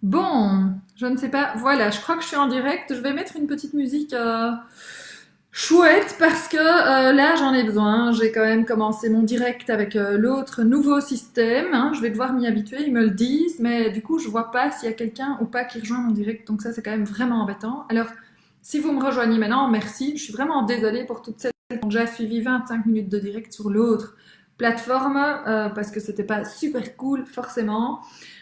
Bon, je ne sais pas. Voilà, je crois que je suis en direct. Je vais mettre une petite musique chouette parce que là, j'en ai besoin. J'ai quand même commencé mon direct avec l'autre nouveau système, hein. Je vais devoir m'y habituer. Ils me le disent, mais du coup, je vois pas s'il y a quelqu'un ou pas qui rejoint mon direct. Donc ça, c'est quand même vraiment embêtant. Alors, si vous me rejoignez maintenant, merci. Je suis vraiment désolée pour toutes celles qui ont déjà suivi 25 minutes de direct sur l'autre plateforme parce que c'était pas super cool forcément.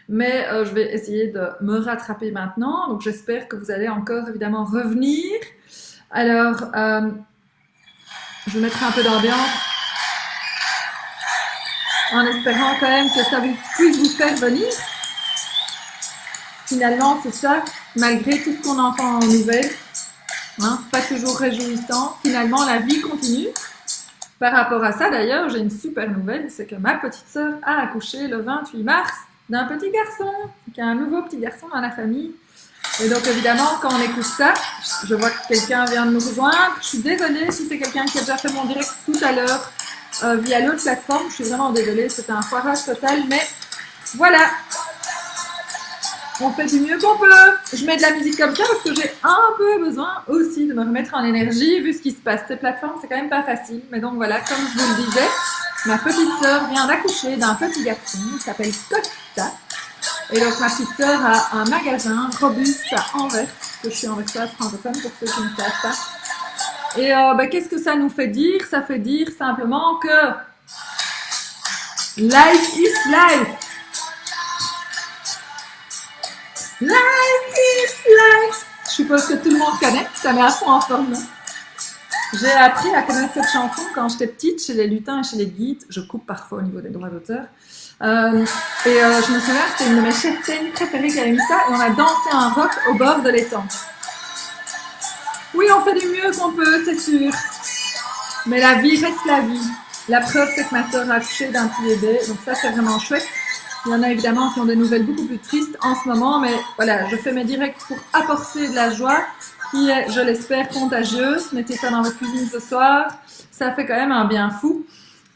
Mais je vais essayer de me rattraper maintenant. Donc j'espère que vous allez encore évidemment revenir. Alors, je vais mettre un peu d'ambiance en espérant quand même que ça puisse vous faire venir. Finalement, c'est ça, malgré tout ce qu'on entend en nouvelles, hein, pas toujours réjouissant. Finalement, la vie continue. Par rapport à ça, d'ailleurs, j'ai une super nouvelle, c'est que ma petite sœur a accouché le 28 mars d'un petit garçon, qui a un nouveau petit garçon dans la famille. Et donc, évidemment, quand on écoute ça, je vois que quelqu'un vient de nous rejoindre. Je suis désolée si c'est quelqu'un qui a déjà fait mon direct tout à l'heure via l'autre plateforme. Je suis vraiment désolée, c'était un foirage total, mais voilà, on fait du mieux qu'on peut. Je mets de la musique comme ça parce que j'ai un peu besoin aussi de me remettre en énergie vu ce qui se passe. Ces plateformes, c'est quand même pas facile. Mais donc voilà, comme je vous le disais, ma petite sœur vient d'accoucher d'un petit garçon. Il s'appelle Costa. Et donc ma petite sœur a un magasin robuste à Anvers, parce que je suis anversoise francophone pour ceux qui ne savent pas. Et qu'est-ce que ça nous fait dire? Ça fait dire simplement que life is life. Life is life. Je suppose que tout le monde connaît, ça met à fond en forme. Non? J'ai appris à connaître cette chanson quand j'étais petite chez les lutins et chez les guides. Je coupe parfois au niveau des droits d'auteur. Je me souviens, c'était une de mes cheftaines préférées qui avait mis ça et on a dansé un rock au bord de l'étang. Oui, on fait du mieux qu'on peut, c'est sûr. Mais la vie reste la vie. La preuve, c'est que ma soeur a accouché d'un petit bébé, donc ça, c'est vraiment chouette. Il y en a évidemment qui ont des nouvelles beaucoup plus tristes en ce moment, mais voilà, je fais mes directs pour apporter de la joie qui est, je l'espère, contagieuse. Mettez ça dans votre cuisine ce soir, ça fait quand même un bien fou.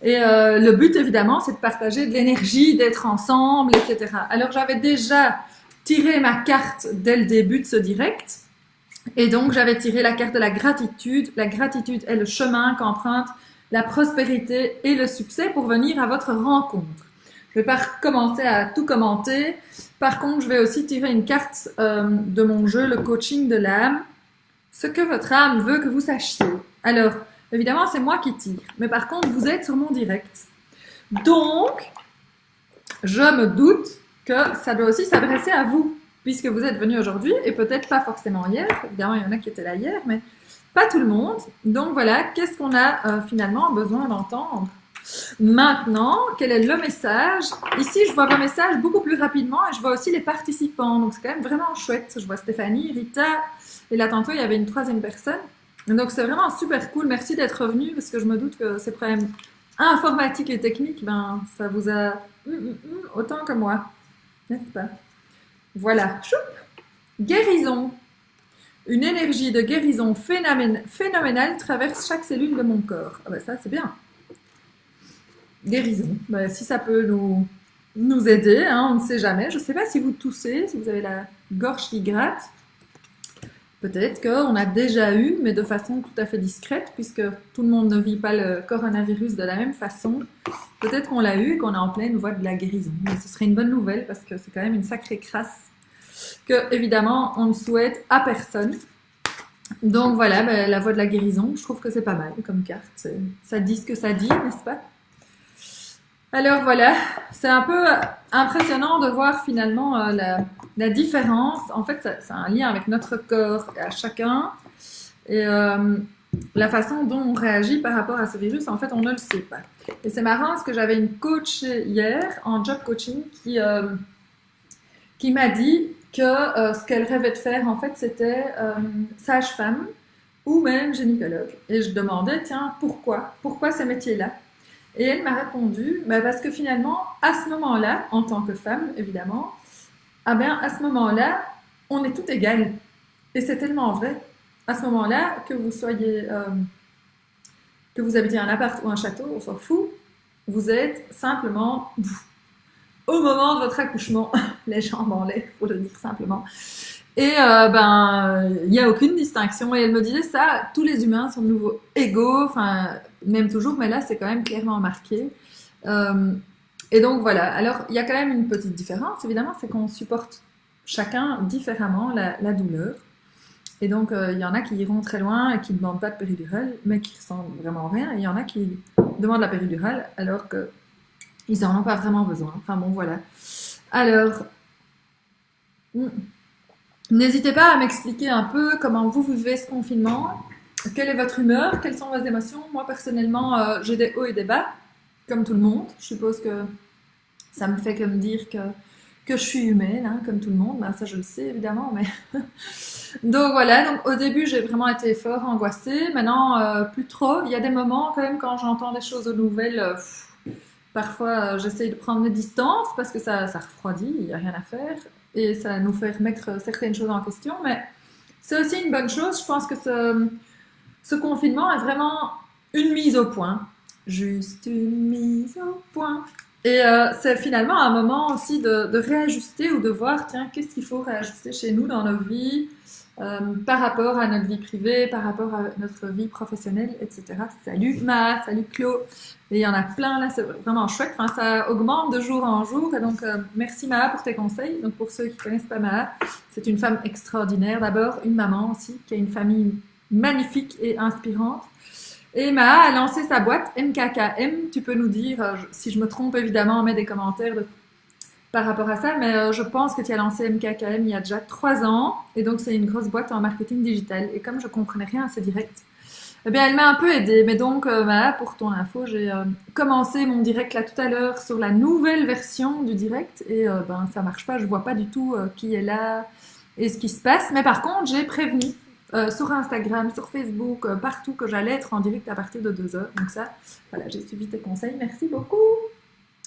Et le but, évidemment, c'est de partager de l'énergie, d'être ensemble, etc. Alors, j'avais déjà tiré ma carte dès le début de ce direct. Et donc, j'avais tiré la carte de la gratitude. La gratitude est le chemin qu'emprunte la prospérité et le succès pour venir à votre rencontre. Je ne vais pas recommencer à tout commenter. Par contre, je vais aussi tirer une carte de mon jeu, le coaching de l'âme. Ce que votre âme veut que vous sachiez. Alors, évidemment, c'est moi qui tire. Mais par contre, vous êtes sur mon direct. Donc, je me doute que ça doit aussi s'adresser à vous, puisque vous êtes venu aujourd'hui, et peut-être pas forcément hier. Évidemment, il y en a qui étaient là hier, mais pas tout le monde. Donc voilà, qu'est-ce qu'on a finalement besoin d'entendre maintenant? Quel est le message? Ici, je vois vos messages beaucoup plus rapidement et je vois aussi les participants. Donc c'est quand même vraiment chouette. Je vois Stéphanie, Rita, et là tantôt, il y avait une troisième personne. Donc c'est vraiment super cool. Merci d'être revenu parce que je me doute que ces problèmes informatiques et techniques, ben, ça vous a autant que moi, n'est-ce pas? Voilà. Choup. Guérison. Une énergie de guérison phénoménale traverse chaque cellule de mon corps. Ah ben ça, c'est bien. Guérison. Ben, si ça peut nous aider, hein, on ne sait jamais. Je ne sais pas si vous toussez, si vous avez la gorge qui gratte. Peut-être qu'on a déjà eu, mais de façon tout à fait discrète, puisque tout le monde ne vit pas le coronavirus de la même façon. Peut-être qu'on l'a eu et qu'on est en pleine voie de la guérison. Mais ce serait une bonne nouvelle, parce que c'est quand même une sacrée crasse que, évidemment, on ne souhaite à personne. Donc voilà, ben, la voie de la guérison, je trouve que c'est pas mal comme carte. Ça dit ce que ça dit, n'est-ce pas? Alors voilà, c'est un peu impressionnant de voir finalement la différence. En fait, c'est un lien avec notre corps à chacun et la façon dont on réagit par rapport à ce virus, en fait, on ne le sait pas. Et c'est marrant parce que j'avais une coach hier en job coaching qui m'a dit que ce qu'elle rêvait de faire, en fait, c'était sage-femme ou même gynécologue. Et je demandais, tiens, pourquoi ces métiers-là? Et elle m'a répondu, bah parce que finalement, à ce moment-là, en tant que femme, évidemment, ah bien, à ce moment-là, on est tout égal. Et c'est tellement vrai. À ce moment-là, que vous soyez, que vous habitiez un appart ou un château, on s'en fout, vous êtes simplement vous. au moment de votre accouchement, les jambes en l'air, pour le dire simplement. Et il n'y a aucune distinction. Et elle me disait ça, tous les humains sont de nouveau égaux, enfin, même toujours, mais là, c'est quand même clairement marqué. Euh, et donc voilà. Alors, il y a quand même une petite différence, évidemment, c'est qu'on supporte chacun différemment la douleur. Et donc, il y en a qui iront très loin et qui ne demandent pas de péridurale, mais qui ressentent vraiment rien. Et il y en a qui demandent la péridurale alors qu'ils n'en ont pas vraiment besoin. Enfin bon, voilà. Alors, n'hésitez pas à m'expliquer un peu comment vous vivez ce confinement. Quelle est votre humeur? Quelles sont vos émotions? Moi, personnellement, j'ai des hauts et des bas, comme tout le monde. Je suppose que ça me fait que me dire que je suis humaine, hein, comme tout le monde. Ben, ça, je le sais, évidemment, mais... Donc voilà, donc au début j'ai vraiment été fort angoissée, maintenant plus trop. Il y a des moments quand même quand j'entends des choses nouvelles, parfois j'essaye de prendre mes distances parce que ça refroidit, il n'y a rien à faire et ça nous fait remettre certaines choses en question, mais c'est aussi une bonne chose. Je pense que ce confinement est vraiment une mise au point, juste une mise au point. Et c'est finalement un moment aussi de réajuster ou de voir, tiens, qu'est-ce qu'il faut réajuster chez nous dans nos vies, par rapport à notre vie privée, par rapport à notre vie professionnelle, etc. Salut Ma, salut Claude. Et il y en a plein là, c'est vraiment chouette. Enfin, ça augmente de jour en jour. Et donc, merci Maa pour tes conseils. Donc, pour ceux qui ne connaissent pas Maa, c'est une femme extraordinaire. D'abord, une maman aussi, qui a une famille magnifique et inspirante. Et Maa a lancé sa boîte MKKM. Tu peux nous dire, si je me trompe évidemment, mets des commentaires par rapport à ça, mais je pense que tu as lancé MKKM il y a déjà 3 ans, et donc c'est une grosse boîte en marketing digital. Et comme je comprenais rien à ces directs, eh bien elle m'a un peu aidée. Mais donc, Maa, pour ton info, j'ai commencé mon direct là tout à l'heure sur la nouvelle version du direct, et ça marche pas, je vois pas du tout qui est là et ce qui se passe. Mais par contre, j'ai prévenu sur Instagram, sur Facebook, partout que j'allais être en direct à partir de 2 heures. Donc ça, voilà, j'ai suivi tes conseils. Merci beaucoup.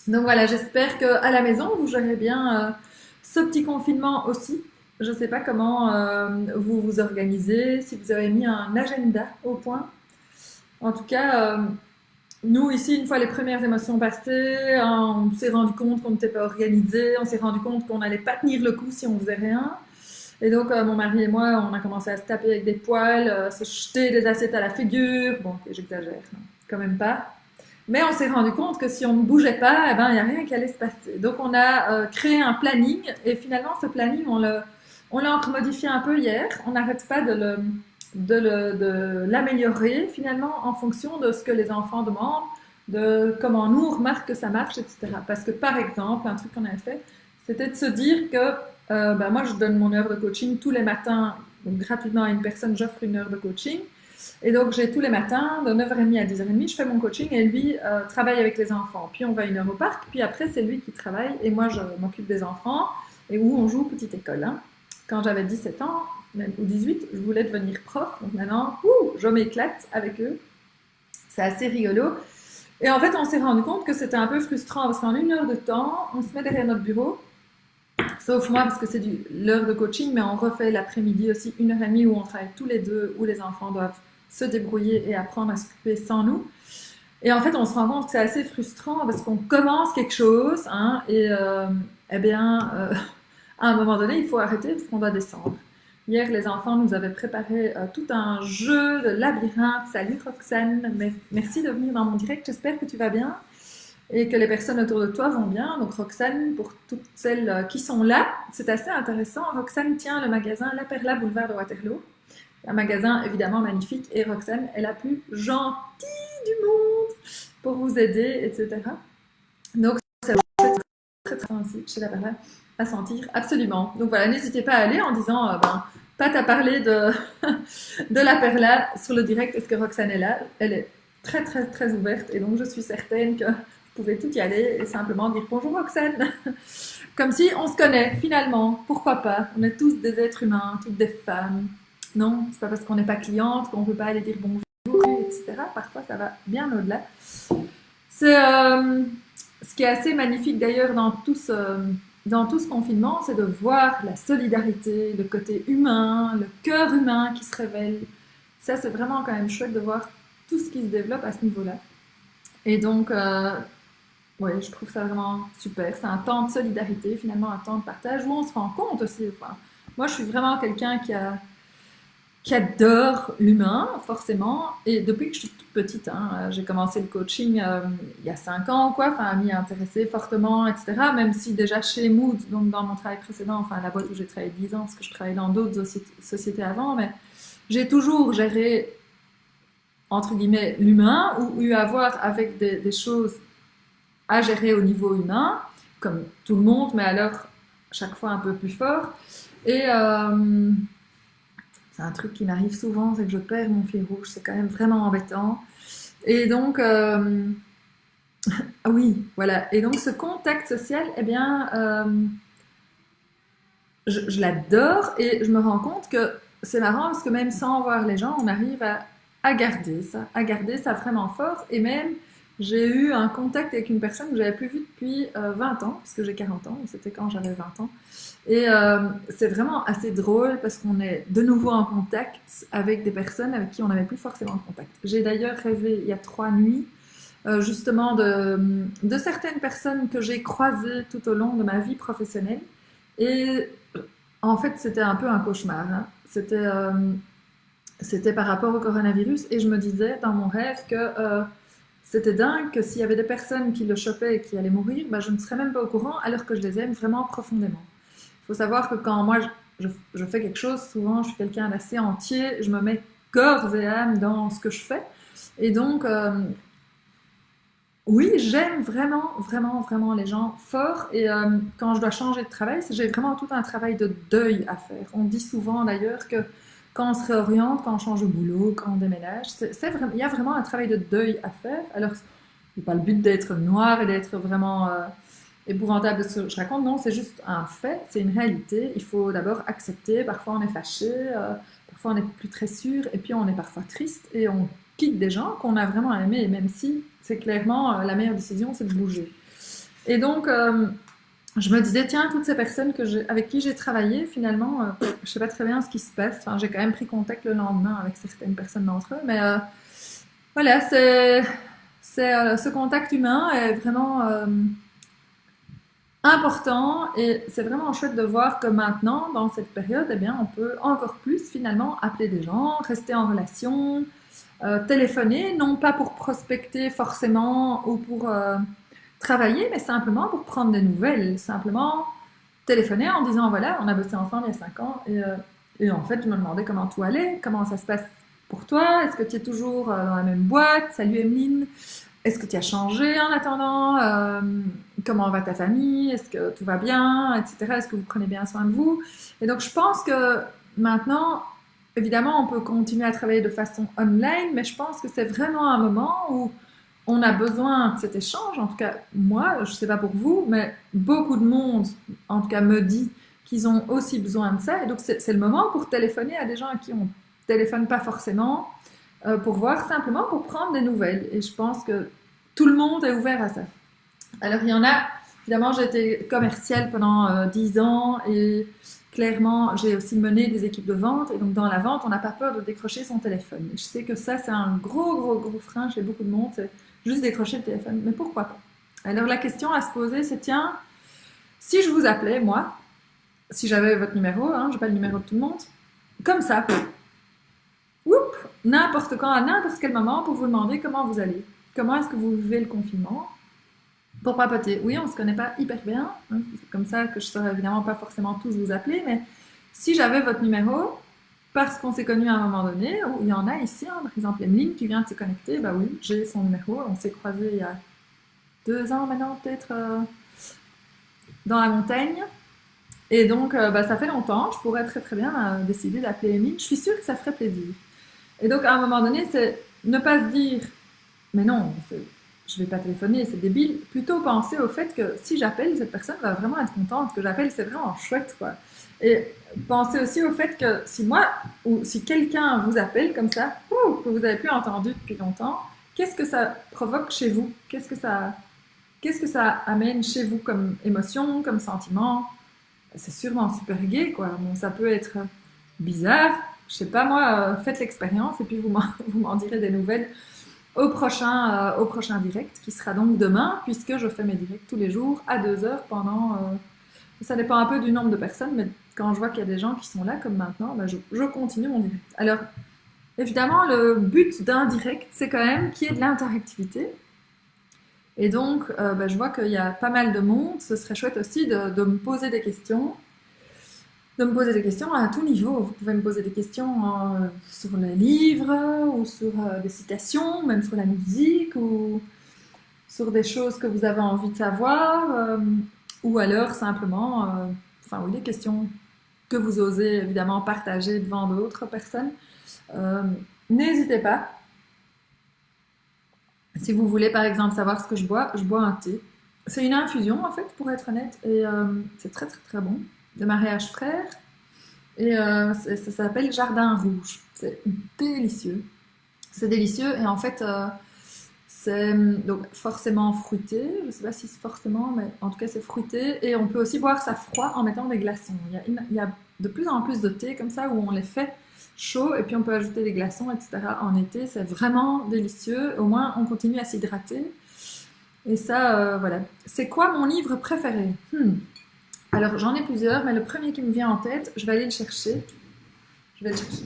Donc voilà, j'espère qu'à la maison, vous gérez bien ce petit confinement aussi. Je ne sais pas comment vous vous organisez, si vous avez mis un agenda au point. En tout cas, nous ici, une fois les premières émotions passées, on s'est rendu compte qu'on n'était pas organisé, on s'est rendu compte qu'on n'allait pas tenir le coup si on faisait rien. Et donc, mon mari et moi, on a commencé à se taper avec des poêles, se jeter des assiettes à la figure. Bon, j'exagère, non, quand même pas. Mais on s'est rendu compte que si on ne bougeait pas, eh ben, il n'y a rien qui allait se passer. Donc on a créé un planning et finalement ce planning, on l'a encore modifié un peu hier. On n'arrête pas de l'améliorer finalement en fonction de ce que les enfants demandent, de comment nous on remarque que ça marche, etc. Parce que par exemple, un truc qu'on avait fait, c'était de se dire que moi je donne mon heure de coaching tous les matins, donc gratuitement à une personne, j'offre une heure de coaching. Et donc, j'ai tous les matins, de 9h30 à 10h30, je fais mon coaching et lui travaille avec les enfants. Puis, on va 1 heure au parc, puis après, c'est lui qui travaille et moi, je m'occupe des enfants et où on joue petite école. Hein. Quand j'avais 17 ans, même, ou 18, je voulais devenir prof. Donc maintenant, je m'éclate avec eux. C'est assez rigolo. Et en fait, on s'est rendu compte que c'était un peu frustrant parce qu'en 1 heure de temps, on se met derrière notre bureau. Sauf moi, parce que c'est l'heure de coaching, mais on refait l'après-midi aussi 1h30 où on travaille tous les deux, où les enfants doivent se débrouiller et apprendre à s'occuper sans nous. Et en fait, on se rend compte que c'est assez frustrant parce qu'on commence quelque chose, hein, et à un moment donné, il faut arrêter parce qu'on doit descendre. Hier, les enfants nous avaient préparé tout un jeu de labyrinthe. Salut Roxane, merci de venir dans mon direct, j'espère que tu vas bien et que les personnes autour de toi vont bien. Donc Roxane, pour toutes celles qui sont là, c'est assez intéressant. Roxane tient le magasin La Perla, boulevard de Waterloo. Un magasin évidemment magnifique et Roxane est la plus gentille du monde pour vous aider, etc. Donc c'est très très ainsi chez La Perla à sentir absolument. Donc voilà, n'hésitez pas à aller en disant Pat a parlé de La Perla sur le direct. Est-ce que Roxane est là? Elle est très très très ouverte et donc je suis certaine que vous pouvez tout y aller et simplement dire bonjour Roxane. Comme si on se connaît finalement. Pourquoi pas? On est tous des êtres humains, toutes des femmes. Non, c'est pas parce qu'on n'est pas cliente qu'on peut pas aller dire bonjour, etc. Parfois, ça va bien au-delà. C'est ce qui est assez magnifique d'ailleurs dans tout ce confinement, c'est de voir la solidarité, le côté humain, le cœur humain qui se révèle. Ça, c'est vraiment quand même chouette de voir tout ce qui se développe à ce niveau-là. Et donc, Oui, je trouve ça vraiment super. C'est un temps de solidarité, finalement, un temps de partage où on se rend compte aussi. Enfin, moi, je suis vraiment quelqu'un qui adore l'humain, forcément. Et depuis que je suis toute petite, hein, j'ai commencé le coaching il y a 5 ans, quoi, enfin, à m'y intéresser fortement, etc. Même si déjà chez Mood, donc dans mon travail précédent, enfin la boîte où j'ai travaillé 10 ans, parce que je travaillais dans d'autres sociétés avant, mais j'ai toujours géré, entre guillemets, l'humain, ou eu à voir avec des choses à gérer au niveau humain, comme tout le monde, mais alors chaque fois un peu plus fort. Et c'est un truc qui m'arrive souvent, c'est que je perds mon fil rouge, c'est quand même vraiment embêtant. Et donc, ah oui, voilà. Et donc ce contact social, eh bien, je l'adore et je me rends compte que c'est marrant parce que même sans voir les gens, on arrive à garder ça vraiment fort. Et même, j'ai eu un contact avec une personne que j'avais plus vue depuis 20 ans, parce que j'ai 40 ans, c'était quand j'avais 20 ans. Et c'est vraiment assez drôle parce qu'on est de nouveau en contact avec des personnes avec qui on n'avait plus forcément de contact. J'ai d'ailleurs rêvé il y a 3 nuits justement de certaines personnes que j'ai croisées tout au long de ma vie professionnelle. Et en fait, c'était un peu un cauchemar, hein. C'était par rapport au coronavirus et je me disais dans mon rêve que c'était dingue que s'il y avait des personnes qui le chopaient et qui allaient mourir, bah, je ne serais même pas au courant alors que je les aime vraiment profondément. Il faut savoir que quand moi je fais quelque chose, souvent je suis quelqu'un d'assez entier, je me mets corps et âme dans ce que je fais. Et donc, oui, j'aime vraiment, vraiment, vraiment les gens forts. Et quand je dois changer de travail, j'ai vraiment tout un travail de deuil à faire. On dit souvent d'ailleurs que quand on se réoriente, quand on change de boulot, quand on déménage, il y a vraiment un travail de deuil à faire. Alors, c'est pas le but d'être noir et d'être vraiment épouvantable de ce que je raconte, non, c'est juste un fait, c'est une réalité. Il faut d'abord accepter. Parfois on est fâché, parfois on n'est plus très sûr, et puis on est parfois triste et on quitte des gens qu'on a vraiment aimés, même si c'est clairement la meilleure décision, c'est de bouger. Et donc, je me disais, tiens, toutes ces personnes avec qui j'ai travaillé, finalement, je sais pas très bien ce qui se passe. Enfin, j'ai quand même pris contact le lendemain avec certaines personnes d'entre eux, mais voilà, ce contact humain est vraiment important et c'est vraiment chouette de voir que maintenant, dans cette période, eh bien, on peut encore plus finalement appeler des gens, rester en relation, téléphoner, non pas pour prospecter forcément ou pour travailler, mais simplement pour prendre des nouvelles, simplement téléphoner en disant voilà, on a bossé ensemble il y a 5 ans et en fait, je me demandais comment tout allait, comment ça se passe pour toi, est-ce que tu es toujours dans la même boîte, salut Emeline, est-ce que tu as changé en attendant, comment va ta famille, est-ce que tout va bien, etc. Est-ce que vous prenez bien soin de vous? Et donc je pense que maintenant, évidemment, on peut continuer à travailler de façon online, mais je pense que c'est vraiment un moment où on a besoin de cet échange. En tout cas, moi, je ne sais pas pour vous, mais beaucoup de monde, en tout cas, me dit qu'ils ont aussi besoin de ça. Et donc, c'est le moment pour téléphoner à des gens à qui on ne téléphone pas forcément, pour voir simplement, pour prendre des nouvelles. Et je pense que tout le monde est ouvert à ça. Alors, il y en a, évidemment, j'ai été commerciale pendant 10 ans et clairement, j'ai aussi mené des équipes de vente. Et donc, dans la vente, on n'a pas peur de décrocher son téléphone. Et je sais que ça, c'est un gros, gros, gros frein chez beaucoup de monde. C'est juste décrocher le téléphone. Mais pourquoi pas? Alors, la question à se poser, c'est tiens, si je vous appelais, moi, si j'avais votre numéro, hein, je n'ai pas le numéro de tout le monde, comme ça, oups, n'importe quand, à n'importe quel moment, pour vous demander comment vous allez. Comment est-ce que vous vivez le confinement? Pour papoter. Oui, on ne se connaît pas hyper bien, hein, c'est comme ça que je ne saurais évidemment pas forcément tous vous appeler, mais si j'avais votre numéro, parce qu'on s'est connus à un moment donné, ou il y en a ici, hein, par exemple Emeline qui vient de se connecter, bah oui, j'ai son numéro, on s'est croisés il y a 2 ans maintenant peut-être dans la montagne, et donc bah, ça fait longtemps, je pourrais très très bien décider d'appeler Emeline, je suis sûre que ça ferait plaisir. Et donc à un moment donné, c'est ne pas se dire, mais non, je vais pas téléphoner, c'est débile. Plutôt penser au fait que si j'appelle, cette personne va vraiment être contente que j'appelle, c'est vraiment chouette, quoi. Et penser aussi au fait que si moi, ou si quelqu'un vous appelle comme ça, que vous avez plus entendu depuis longtemps, qu'est-ce que ça provoque chez vous? Qu'est-ce que ça amène chez vous comme émotion, comme sentiment? C'est sûrement super gai, quoi. Bon, ça peut être bizarre, je sais pas moi, faites l'expérience et puis vous m'en direz des nouvelles au prochain direct, qui sera donc demain, puisque je fais mes directs tous les jours à 2 heures pendant... ça dépend un peu du nombre de personnes, mais quand je vois qu'il y a des gens qui sont là, comme maintenant, ben je continue mon direct. Alors, évidemment, le but d'un direct, c'est quand même qu'il y ait de l'interactivité. Et donc, ben, je vois qu'il y a pas mal de monde. Ce serait chouette aussi de me poser des questions. De me poser des questions à tout niveau. Vous pouvez me poser des questions sur les livres, ou sur des citations, même sur la musique, ou sur des choses que vous avez envie de savoir, ou alors simplement, enfin oui, des questions que vous osez évidemment partager devant d'autres personnes. N'hésitez pas. Si vous voulez par exemple savoir ce que je bois un thé. C'est une infusion en fait, pour être honnête, et c'est très très très bon. De mariage frère, et ça s'appelle Jardin Rouge. C'est délicieux. C'est délicieux, et en fait, c'est donc forcément fruité. Je ne sais pas si c'est forcément, mais en tout cas c'est fruité, et on peut aussi boire ça froid en mettant des glaçons. Il y a de plus en plus de thé comme ça où on les fait chaud et puis on peut ajouter des glaçons, etc. En été, c'est vraiment délicieux. Au moins, on continue à s'hydrater. Et ça, voilà. C'est quoi mon livre préféré? Alors, j'en ai plusieurs, mais le premier qui me vient en tête, je vais aller le chercher. Je vais le chercher.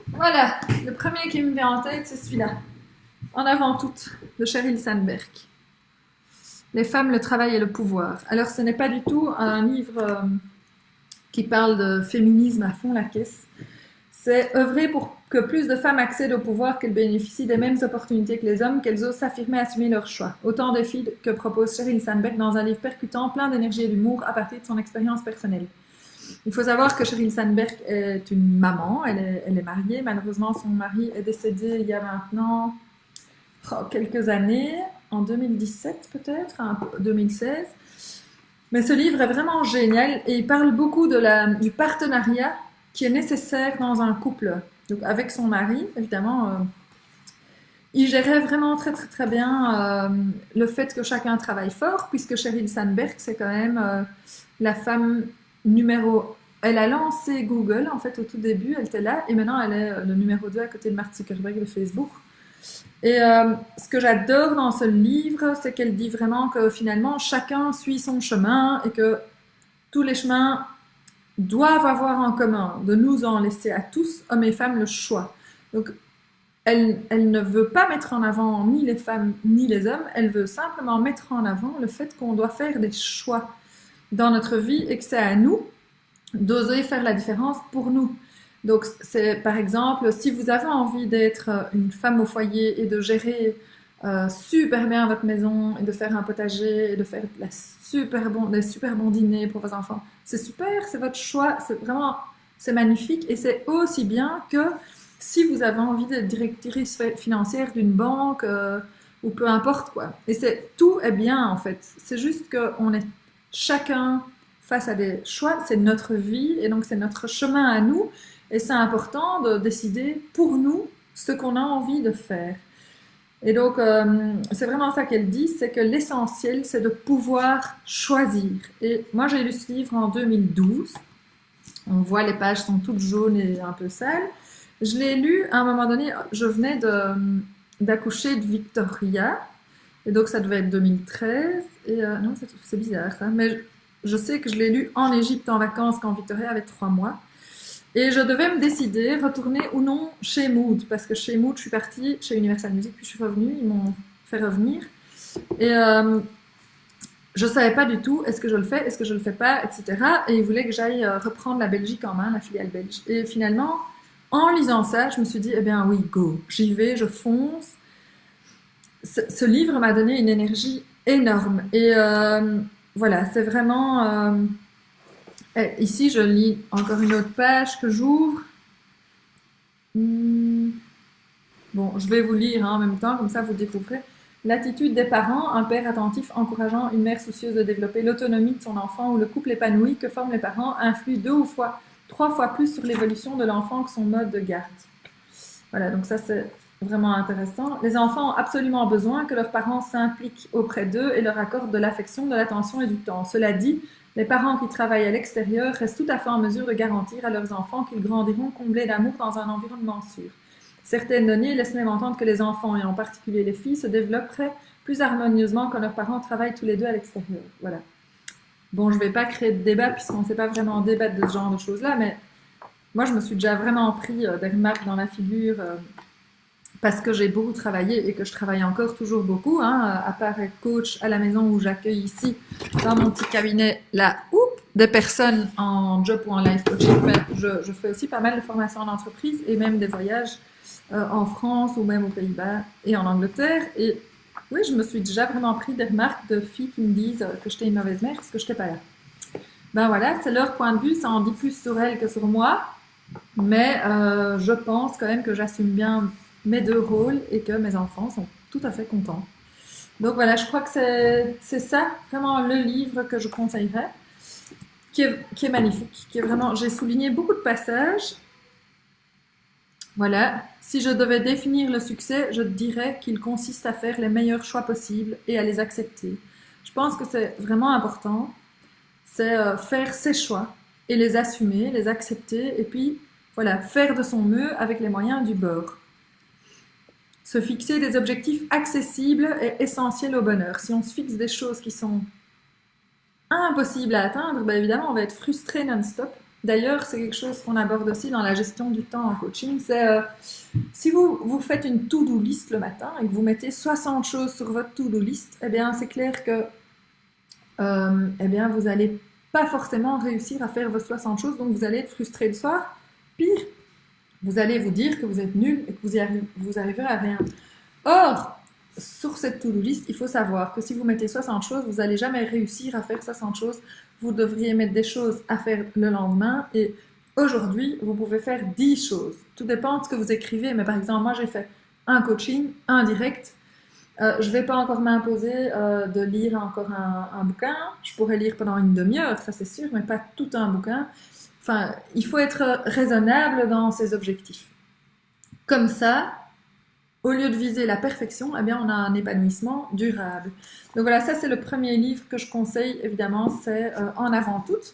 Voilà, le premier qui me vient en tête, c'est celui-là. En avant toute, de Sheryl Sandberg. Les femmes, le travail et le pouvoir. Alors, ce n'est pas du tout un livre qui parle de féminisme à fond la caisse. C'est œuvrer pour que plus de femmes accèdent au pouvoir, qu'elles bénéficient des mêmes opportunités que les hommes, qu'elles osent s'affirmer, assumer leurs choix. Autant de défis que propose Sheryl Sandberg dans un livre percutant, plein d'énergie et d'humour à partir de son expérience personnelle. Il faut savoir que Sheryl Sandberg est une maman, elle est mariée. Malheureusement, son mari est décédé il y a maintenant quelques années, en 2017 peut-être, 2016. Mais ce livre est vraiment génial et il parle beaucoup du partenariat qui est nécessaire dans un couple. Donc avec son mari, évidemment, il gérait vraiment très très très bien le fait que chacun travaille fort, puisque Sheryl Sandberg, c'est quand même la femme numéro... Elle a lancé Google, en fait, au tout début, elle était là, et maintenant elle est le numéro 2 à côté de Mark Zuckerberg de Facebook. Et ce que j'adore dans ce livre, c'est qu'elle dit vraiment que finalement, chacun suit son chemin, et que tous les chemins doivent avoir en commun de nous en laisser à tous, hommes et femmes, le choix. Donc, elle ne veut pas mettre en avant ni les femmes ni les hommes, elle veut simplement mettre en avant le fait qu'on doit faire des choix dans notre vie et que c'est à nous d'oser faire la différence pour nous. Donc, c'est par exemple, si vous avez envie d'être une femme au foyer et de gérer super bien votre maison et de faire un potager et de faire des super bons dîners pour vos enfants, c'est super, c'est votre choix, c'est magnifique, et c'est aussi bien que si vous avez envie d'être directrice financière d'une banque ou peu importe quoi. Et tout est bien en fait, c'est juste qu'on est chacun face à des choix, c'est notre vie et donc c'est notre chemin à nous, et c'est important de décider pour nous ce qu'on a envie de faire. Et donc, c'est vraiment ça qu'elle dit, c'est que l'essentiel, c'est de pouvoir choisir. Et moi, j'ai lu ce livre en 2012. On voit les pages sont toutes jaunes et un peu sales. Je l'ai lu à un moment donné, je venais d'accoucher de Victoria, et donc ça devait être 2013. Et non, c'est bizarre ça, mais je sais que je l'ai lu en Égypte en vacances quand Victoria avait 3 mois. Et je devais me décider, retourner ou non chez Mood, parce que chez Mood, je suis partie, chez Universal Music, puis je suis revenue, ils m'ont fait revenir. Et je ne savais pas du tout, est-ce que je le fais, est-ce que je ne le fais pas, etc. Et ils voulaient que j'aille reprendre la Belgique en main, la filiale belge. Et finalement, en lisant ça, je me suis dit, eh bien oui, go, j'y vais, je fonce. Ce livre m'a donné une énergie énorme. Et voilà, c'est vraiment... ici, je lis encore une autre page que j'ouvre. Bon, je vais vous lire en même temps, comme ça vous découvrez. L'attitude des parents, un père attentif encourageant une mère soucieuse de développer l'autonomie de son enfant ou le couple épanoui que forment les parents influe 2 ou 3 fois plus sur l'évolution de l'enfant que son mode de garde. Voilà, donc ça c'est vraiment intéressant. Les enfants ont absolument besoin que leurs parents s'impliquent auprès d'eux et leur accordent de l'affection, de l'attention et du temps. Cela dit, Les parents qui travaillent à l'extérieur restent tout à fait en mesure de garantir à leurs enfants qu'ils grandiront comblés d'amour dans un environnement sûr. Certaines données laissent même entendre que les enfants, et en particulier les filles, se développeraient plus harmonieusement quand leurs parents travaillent tous les deux à l'extérieur. Voilà. Bon, je ne vais pas créer de débat puisqu'on ne sait pas vraiment débattre de ce genre de choses-là, mais moi, je me suis déjà vraiment pris des remarques dans la figure parce que j'ai beaucoup travaillé et que je travaille encore toujours beaucoup, hein, à part être coach à la maison où j'accueille ici, dans mon petit cabinet, là, des personnes en job ou en life coaching, mais je fais aussi pas mal de formations en entreprise et même des voyages en France ou même aux Pays-Bas et en Angleterre. Et oui, je me suis déjà vraiment pris des remarques de filles qui me disent que j'étais une mauvaise mère parce que je n'étais pas là. Ben voilà, c'est leur point de vue, ça en dit plus sur elles que sur moi, mais je pense quand même que j'assume bien mes deux rôles et que mes enfants sont tout à fait contents. Donc voilà, je crois que c'est ça, vraiment le livre que je conseillerais, qui est magnifique, qui est vraiment, j'ai souligné beaucoup de passages. Voilà, si je devais définir le succès, je dirais qu'il consiste à faire les meilleurs choix possibles et à les accepter. Je pense que c'est vraiment important, c'est faire ses choix et les assumer, les accepter, et puis voilà, faire de son mieux avec les moyens du bord. Se fixer des objectifs accessibles est essentiel au bonheur. Si on se fixe des choses qui sont impossibles à atteindre, ben évidemment, on va être frustré non-stop. D'ailleurs, c'est quelque chose qu'on aborde aussi dans la gestion du temps en coaching. C'est si vous faites une to-do list le matin et que vous mettez 60 choses sur votre to-do list, eh bien, c'est clair que eh bien, vous n'allez pas forcément réussir à faire vos 60 choses, donc vous allez être frustré le soir. Pire, vous allez vous dire que vous êtes nul et que vous arriverez à rien. Or, sur cette to-do list, il faut savoir que si vous mettez 60 choses, vous n'allez jamais réussir à faire 60 choses. Vous devriez mettre des choses à faire le lendemain et aujourd'hui, vous pouvez faire 10 choses. Tout dépend de ce que vous écrivez, mais par exemple, moi j'ai fait un coaching, un direct. Je ne vais pas encore m'imposer de lire encore un bouquin. Je pourrais lire pendant une demi-heure, ça c'est sûr, mais pas tout un bouquin. Enfin, il faut être raisonnable dans ses objectifs. Comme ça, au lieu de viser la perfection, eh bien, on a un épanouissement durable. Donc voilà, ça c'est le premier livre que je conseille, évidemment, c'est En avant toutes.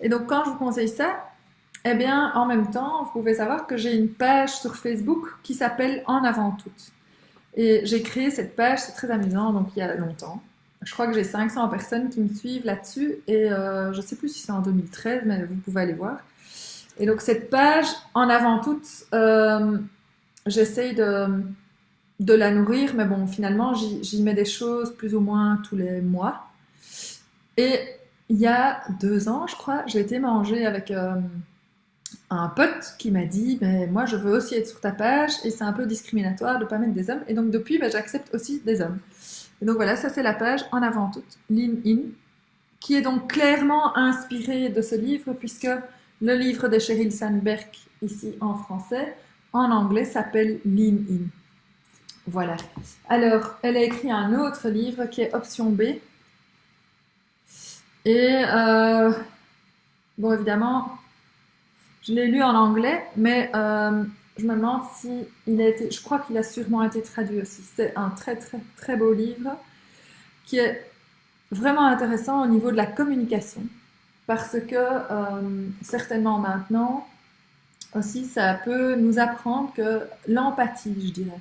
Et donc quand je vous conseille ça, eh bien, en même temps, vous pouvez savoir que j'ai une page sur Facebook qui s'appelle En avant toutes. Et j'ai créé cette page, c'est très amusant, donc il y a longtemps. Je crois que j'ai 500 personnes qui me suivent là-dessus et je ne sais plus si c'est en 2013, mais vous pouvez aller voir. Et donc cette page, En avant toutes, j'essaye de la nourrir, mais bon, finalement, j'y mets des choses plus ou moins tous les mois. Et il y a 2 ans, je crois, j'ai été manger avec un pote qui m'a dit moi je veux aussi être sur ta page et c'est un peu discriminatoire de ne pas mettre des hommes, et donc depuis j'accepte aussi des hommes. Et donc voilà, ça c'est la page En avant toute, Lean In, qui est donc clairement inspirée de ce livre, puisque le livre de Sheryl Sandberg, ici en français, en anglais s'appelle Lean In. Voilà. Alors, elle a écrit un autre livre qui est Option B. Et bon, évidemment, je l'ai lu en anglais, mais je me demande si il a été. Je crois qu'il a sûrement été traduit aussi. C'est un très très très beau livre qui est vraiment intéressant au niveau de la communication, parce que certainement maintenant aussi ça peut nous apprendre que l'empathie, je dirais.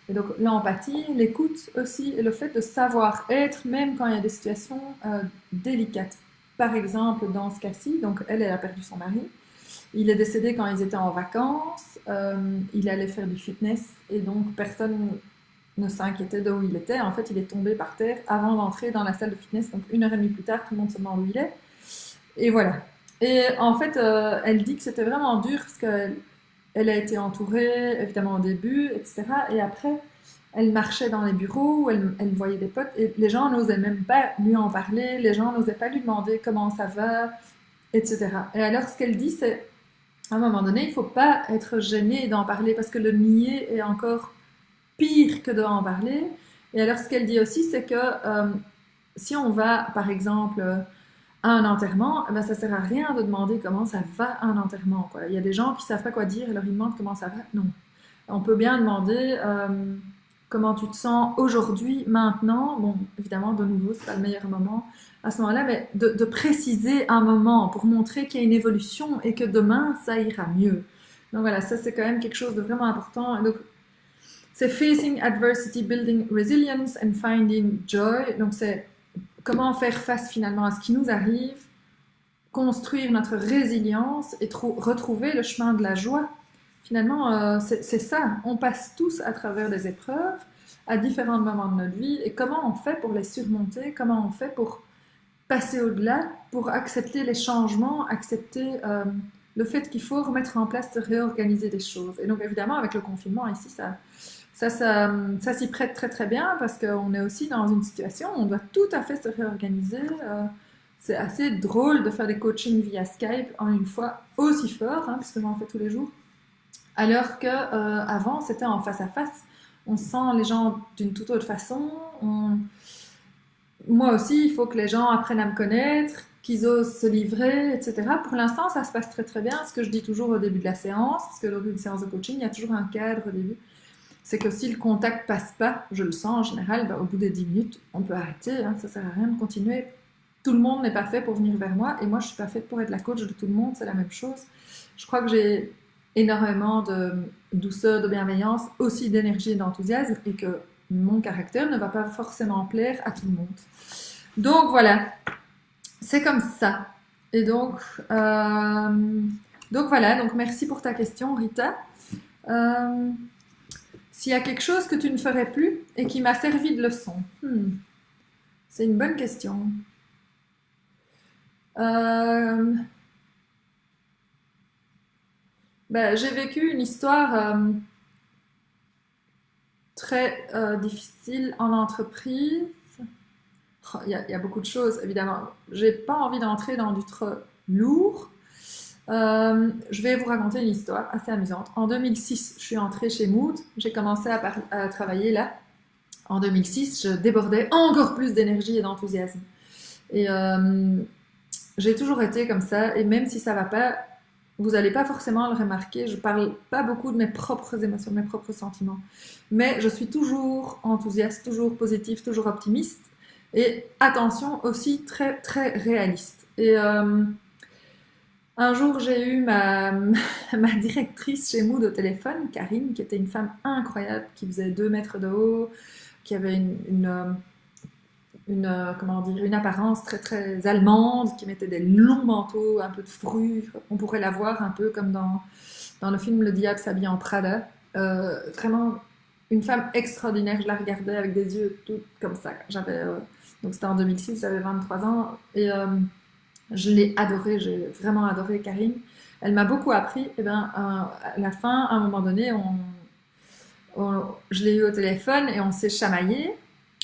Et donc l'empathie, l'écoute aussi, et le fait de savoir être même quand il y a des situations délicates. Par exemple, dans ce cas-ci, donc elle a perdu son mari. Il est décédé quand ils étaient en vacances, il allait faire du fitness et donc personne ne s'inquiétait de où il était. En fait, il est tombé par terre avant d'entrer dans la salle de fitness, donc 1 heure et demie plus tard, tout le monde se demande où il est. Et voilà. Et en fait, elle dit que c'était vraiment dur parce qu'elle a été entourée, évidemment au début, etc. Et après, elle marchait dans les bureaux, elle voyait des potes et les gens n'osaient même pas lui en parler, les gens n'osaient pas lui demander comment ça va, etc. Et alors, ce qu'elle dit, c'est à un moment donné, il ne faut pas être gêné d'en parler parce que le nier est encore pire que d'en parler. Et alors, ce qu'elle dit aussi, c'est que si on va, par exemple, à un enterrement, eh ben, ça ne sert à rien de demander comment ça va à un enterrement, quoi. Il y a des gens qui ne savent pas quoi dire, alors ils demandent comment ça va. Non. On peut bien demander comment tu te sens aujourd'hui, maintenant. Bon, évidemment, de nouveau, c'est pas le meilleur moment à ce moment-là, mais de préciser un moment pour montrer qu'il y a une évolution et que demain, ça ira mieux. Donc voilà, ça c'est quand même quelque chose de vraiment important. Et donc, c'est facing adversity, building resilience and finding joy. Donc c'est comment faire face finalement à ce qui nous arrive, construire notre résilience et retrouver le chemin de la joie. Finalement, c'est ça. On passe tous à travers des épreuves à différents moments de notre vie. Et comment on fait pour les surmonter? Comment on fait pour passer au-delà, pour accepter les changements, accepter le fait qu'il faut remettre en place, réorganiser des choses. Et donc évidemment, avec le confinement ici, ça s'y prête très très bien parce qu'on est aussi dans une situation où on doit tout à fait se réorganiser. C'est assez drôle de faire des coachings via Skype en une fois aussi fort, hein, parce que j'en fais tous les jours, alors qu'avant c'était en face à face. On sent les gens d'une toute autre façon. Moi aussi, il faut que les gens apprennent à me connaître, qu'ils osent se livrer, etc. Pour l'instant, ça se passe très très bien. Ce que je dis toujours au début de la séance, parce que lors d'une séance de coaching, il y a toujours un cadre au début. C'est que si le contact passe pas, je le sens en général, ben, au bout des 10 minutes, on peut arrêter, hein, ça sert à rien de continuer. Tout le monde n'est pas fait pour venir vers moi, et moi je suis pas faite pour être la coach de tout le monde, c'est la même chose. Je crois que j'ai énormément de douceur, de bienveillance, aussi d'énergie et d'enthousiasme, et que mon caractère ne va pas forcément plaire à tout le monde. Donc voilà, c'est comme ça. Et donc voilà, donc merci pour ta question Rita. S'il y a quelque chose que tu ne ferais plus et qui m'a servi de leçon, c'est une bonne question. J'ai vécu une histoire très difficile en entreprise. Il y a beaucoup de choses, évidemment. J'ai pas envie d'entrer dans du trop lourd. Je vais vous raconter une histoire assez amusante. En 2006, je suis entrée chez Mood. J'ai commencé à travailler là. En 2006, je débordais encore plus d'énergie et d'enthousiasme. Et j'ai toujours été comme ça. Et même si ça va pas, vous n'allez pas forcément le remarquer. Je parle pas beaucoup de mes propres émotions, de mes propres sentiments. Mais je suis toujours enthousiaste, toujours positive, toujours optimiste. Et attention, aussi très très réaliste. Et un jour, j'ai eu ma directrice chez Mood au téléphone, Karine, qui était une femme incroyable, qui faisait 2 mètres de haut, qui avait comment dire, une apparence très très allemande, qui mettait des longs manteaux, un peu de fourrure. On pourrait la voir un peu comme dans le film Le Diable s'habille en Prada. Vraiment une femme extraordinaire. Je la regardais avec des yeux tout comme ça. Donc c'était en 2006, j'avais 23 ans. Et je l'ai adorée, j'ai vraiment adoré Karine. Elle m'a beaucoup appris. Et à la fin, à un moment donné, je l'ai eu au téléphone et on s'est chamaillé.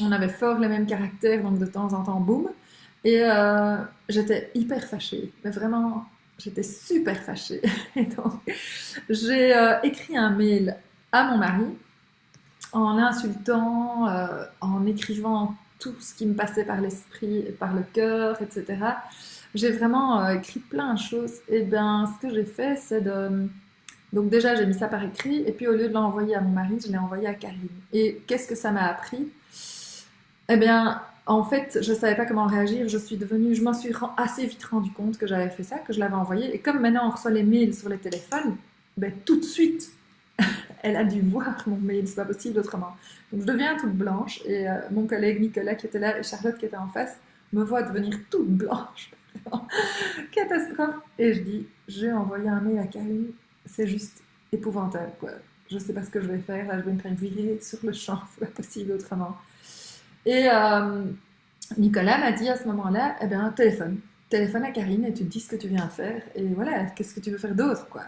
On avait fort le même caractère, donc de temps en temps, boum. Et j'étais hyper fâchée. Mais vraiment, j'étais super fâchée. Et donc, j'ai écrit un mail à mon mari en l'insultant, en écrivant tout ce qui me passait par l'esprit, par le cœur, etc. J'ai vraiment écrit plein de choses. Et ce que j'ai fait, c'est de... Donc déjà, j'ai mis ça par écrit, et puis au lieu de l'envoyer à mon mari, je l'ai envoyé à Karine. Et qu'est-ce que ça m'a appris? En fait, je ne savais pas comment réagir. Je m'en suis assez vite rendu compte que j'avais fait ça, que je l'avais envoyé. Et comme maintenant on reçoit les mails sur les téléphones, tout de suite, elle a dû voir mon mail, c'est pas possible autrement. Donc je deviens toute blanche, et mon collègue Nicolas qui était là et Charlotte qui était en face me voit devenir toute blanche. Catastrophe. Et je dis, j'ai envoyé un mail à Karine, c'est juste épouvantable, quoi. Je sais pas ce que je vais faire, là je vais me faire virer sur le champ, c'est pas possible autrement. Et Nicolas m'a dit à ce moment-là, téléphone à Karine et tu te dis ce que tu viens de faire, et voilà, qu'est-ce que tu veux faire d'autre, quoi.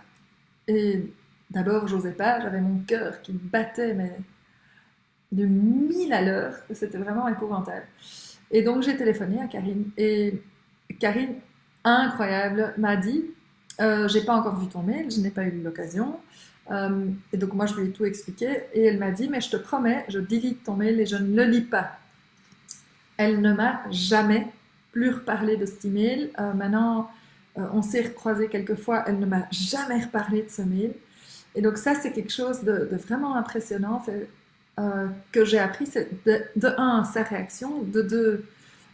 Et d'abord, j'osais pas, j'avais mon cœur qui battait, mais de 1000 à l'heure, c'était vraiment épouvantable. Et donc j'ai téléphoné à Karine, et Karine, incroyable, m'a dit j'ai pas encore vu ton mail, je n'ai pas eu l'occasion. Et donc moi je lui ai tout expliqué, et elle m'a dit mais je te promets, je delete ton mail et je ne le lis pas. Elle ne m'a jamais plus reparlé de cet email. Maintenant, on s'est recroisé quelques fois, elle ne m'a jamais reparlé de ce mail. Et donc ça, c'est quelque chose de vraiment impressionnant. que j'ai appris, c'est de un, sa réaction, de deux,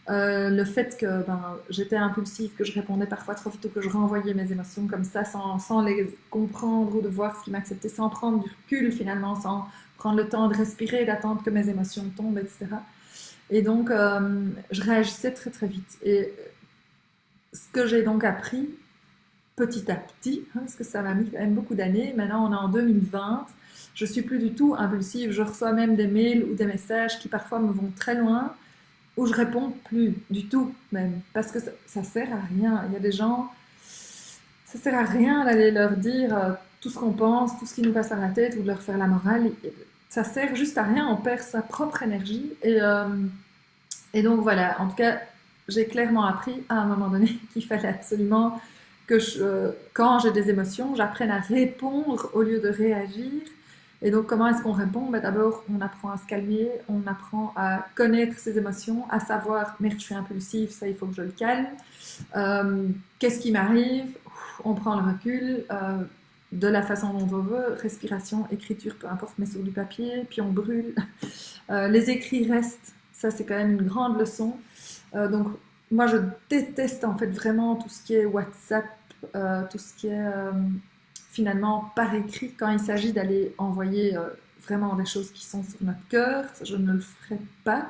le fait que j'étais impulsive, que je répondais parfois trop vite ou que je renvoyais mes émotions comme ça sans les comprendre ou de voir ce qui m'acceptait, sans prendre du recul finalement, sans prendre le temps de respirer, d'attendre que mes émotions tombent, etc. Et donc, je réagissais très très vite. Et ce que j'ai donc appris petit à petit, parce que ça m'a mis quand même beaucoup d'années, maintenant on est en 2020, je suis plus du tout impulsive, je reçois même des mails ou des messages qui parfois me vont très loin, où je réponds plus du tout même, parce que ça sert à rien. Il y a des gens, ça sert à rien d'aller leur dire tout ce qu'on pense, tout ce qui nous passe par la tête, ou de leur faire la morale. Ça sert juste à rien, on perd sa propre énergie. Et donc voilà, en tout cas, j'ai clairement appris à un moment donné qu'il fallait absolument que quand j'ai des émotions, j'apprenne à répondre au lieu de réagir. Et donc, comment est-ce qu'on répond? D'abord, on apprend à se calmer, on apprend à connaître ses émotions, à savoir, merde, je suis impulsive, ça, il faut que je le calme. Qu'est-ce qui m'arrive? On prend le recul de la façon dont on veut, respiration, écriture, peu importe, mais sur du papier, puis on brûle. Les écrits restent, ça, c'est quand même une grande leçon. Donc, moi, je déteste en fait vraiment tout ce qui est WhatsApp, tout ce qui est finalement par écrit quand il s'agit d'aller envoyer vraiment des choses qui sont sur notre cœur. Ça, je ne le ferai pas.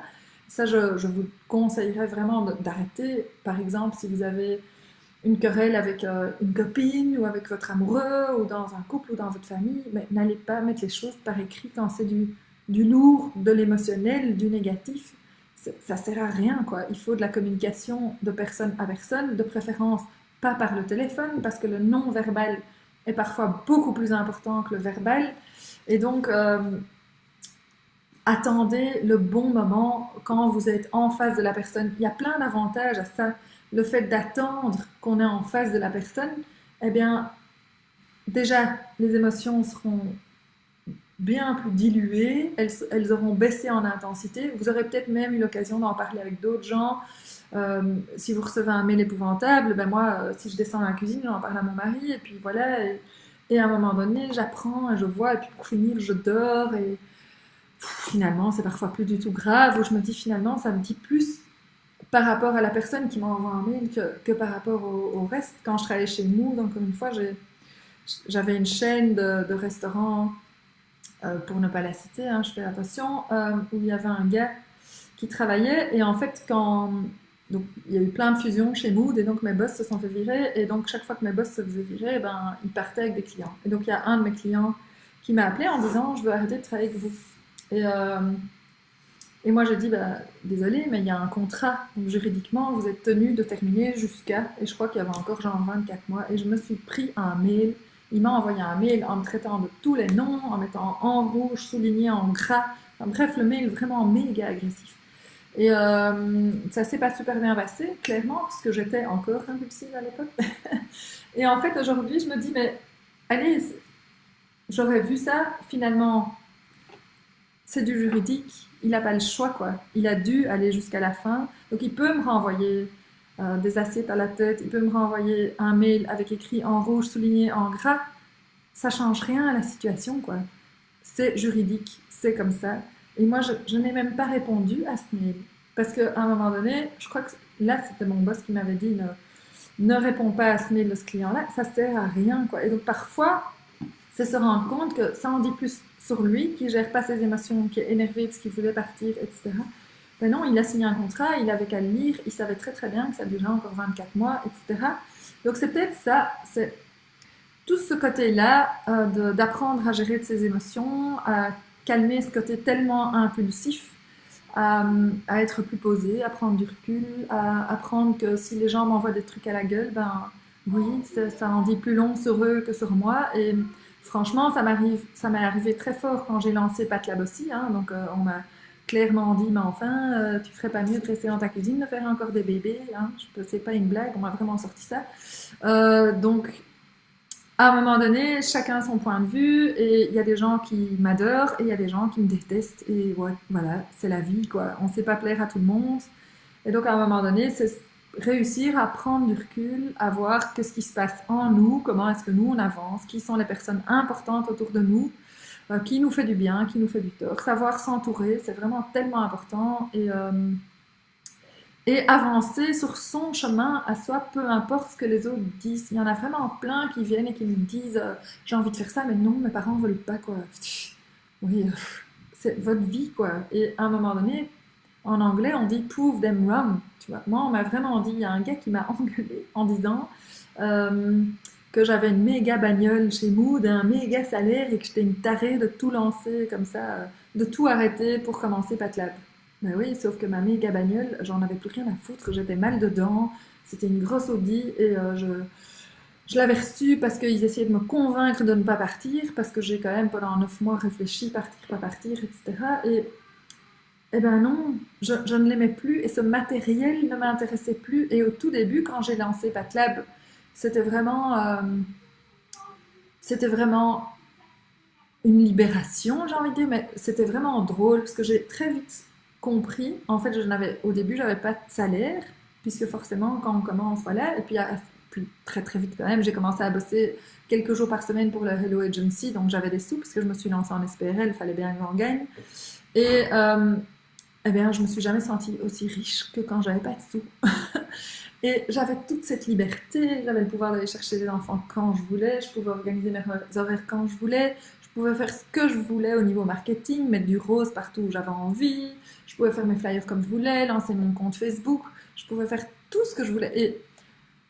Ça, je vous conseillerais vraiment d'arrêter. Par exemple, si vous avez une querelle avec une copine ou avec votre amoureux ou dans un couple ou dans votre famille, mais n'allez pas mettre les choses par écrit quand c'est du lourd, de l'émotionnel, du négatif. Ça sert à rien, quoi. Il faut de la communication de personne à personne, de préférence pas par le téléphone, parce que le non-verbal est parfois beaucoup plus important que le verbal. Et donc, attendez le bon moment quand vous êtes en face de la personne. Il y a plein d'avantages à ça. Le fait d'attendre qu'on est en face de la personne, eh bien, déjà, les émotions seront bien plus diluées, elles auront baissé en intensité. Vous aurez peut-être même eu l'occasion d'en parler avec d'autres gens. Si vous recevez un mail épouvantable, ben moi, si je descends dans la cuisine, j'en parle à mon mari, et puis voilà. Et à un moment donné, j'apprends, et je vois, et puis pour finir, je dors, et finalement, c'est parfois plus du tout grave, ou je me dis finalement, ça me dit plus par rapport à la personne qui m'envoie un mail que par rapport au reste. Quand je travaillais chez Mood, encore une fois, j'avais une chaîne de restaurants, pour ne pas la citer, hein, je fais attention, où il y avait un gars qui travaillait, et en fait, donc, il y a eu plein de fusions chez Mood, et donc mes boss se sont fait virer, et donc chaque fois que mes boss se faisaient virer, ben, ils partaient avec des clients. Et donc il y a un de mes clients qui m'a appelé en disant « je veux arrêter de travailler avec vous ». Et moi j'ai dit bah, « désolé, mais il y a un contrat, donc juridiquement vous êtes tenu de terminer jusqu'à… » Et je crois qu'il y avait encore genre 24 mois, et je me suis pris un mail. Il m'a envoyé un mail en me traitant de tous les noms, en mettant en rouge, souligné en gras. Enfin, bref, le mail vraiment méga agressif. Et ça s'est pas super bien passé, clairement, parce que j'étais encore impulsive à l'époque. Et en fait, aujourd'hui, je me dis, mais allez, j'aurais vu ça, finalement, c'est du juridique, il n'a pas le choix, quoi. Il a dû aller jusqu'à la fin. Donc, il peut me renvoyer des assiettes à la tête, il peut me renvoyer un mail avec écrit en rouge, souligné en gras. Ça change rien à la situation, quoi. C'est juridique, c'est comme ça. Et moi, je n'ai même pas répondu à ce mail. Parce qu'à un moment donné, je crois que là, c'était mon boss qui m'avait dit ne réponds pas à ce mail de ce client-là, ça sert à rien, quoi. Et donc, parfois, c'est se rendre compte que ça en dit plus sur lui, qui gère pas ses émotions, qui est énervé parce qu'il voulait partir, etc. Ben non, il a signé un contrat, il avait qu'à le lire, il savait très très bien que ça durait encore 24 mois, etc. Donc, c'est peut-être ça, c'est tout ce côté-là d'apprendre à gérer de ses émotions, à calmer ce côté tellement impulsif, à être plus posé, à prendre du recul, à apprendre que si les gens m'envoient des trucs à la gueule, ben oui, ça en dit plus long sur eux que sur moi. Et franchement, ça m'est arrivé très fort quand j'ai lancé Pat la Bossy, hein, donc on m'a clairement dit, mais enfin, tu ferais pas mieux de rester dans ta cuisine, de faire encore des bébés, hein, c'est pas une blague, on m'a vraiment sorti ça. Donc, à un moment donné, chacun a son point de vue, et il y a des gens qui m'adorent, et il y a des gens qui me détestent, et ouais, voilà, c'est la vie, quoi. On ne sait pas plaire à tout le monde. Et donc, à un moment donné, c'est réussir à prendre du recul, à voir qu'est-ce qui se passe en nous, comment est-ce que nous, on avance, qui sont les personnes importantes autour de nous, qui nous fait du bien, qui nous fait du tort. Savoir s'entourer, c'est vraiment tellement important. Et avancer sur son chemin à soi, peu importe ce que les autres disent. Il y en a vraiment plein qui viennent et qui me disent j'ai envie de faire ça, mais non, mes parents ne veulent pas, quoi. Oui, c'est votre vie, quoi. Et à un moment donné, en anglais, on dit prove them wrong. Tu vois. Moi, on m'a vraiment dit, il y a un gars qui m'a engueulé en disant euh, que j'avais une méga bagnole chez Mood, un méga salaire et que j'étais une tarée de tout lancer comme ça, de tout arrêter pour commencer PatLab. Ben oui, sauf que ma méga bagnole, j'en avais plus rien à foutre, j'étais mal dedans, c'était une grosse Audi et je l'avais reçue parce qu'ils essayaient de me convaincre de ne pas partir, parce que j'ai quand même pendant 9 mois réfléchi, partir, pas partir, etc. Et ben non, je ne l'aimais plus et ce matériel ne m'intéressait plus. Et au tout début, quand j'ai lancé PatLab, c'était vraiment, euh, c'était vraiment une libération, j'ai envie de dire, mais c'était vraiment drôle parce que j'ai très vite compris. En fait, au début, j'avais pas de salaire, puisque forcément, quand on commence, voilà. Et puis très très vite quand même, j'ai commencé à bosser quelques jours par semaine pour le Hello Agency, donc j'avais des sous parce que je me suis lancée en SPRL, il fallait bien que j'en gagne. Et eh bien, je me suis jamais sentie aussi riche que quand j'avais pas de sous. Et j'avais toute cette liberté, j'avais le pouvoir d'aller chercher des enfants quand je voulais, je pouvais organiser mes horaires quand je voulais, je pouvais faire ce que je voulais au niveau marketing, mettre du rose partout où j'avais envie, je pouvais faire mes flyers comme je voulais, lancer mon compte Facebook, je pouvais faire tout ce que je voulais. Et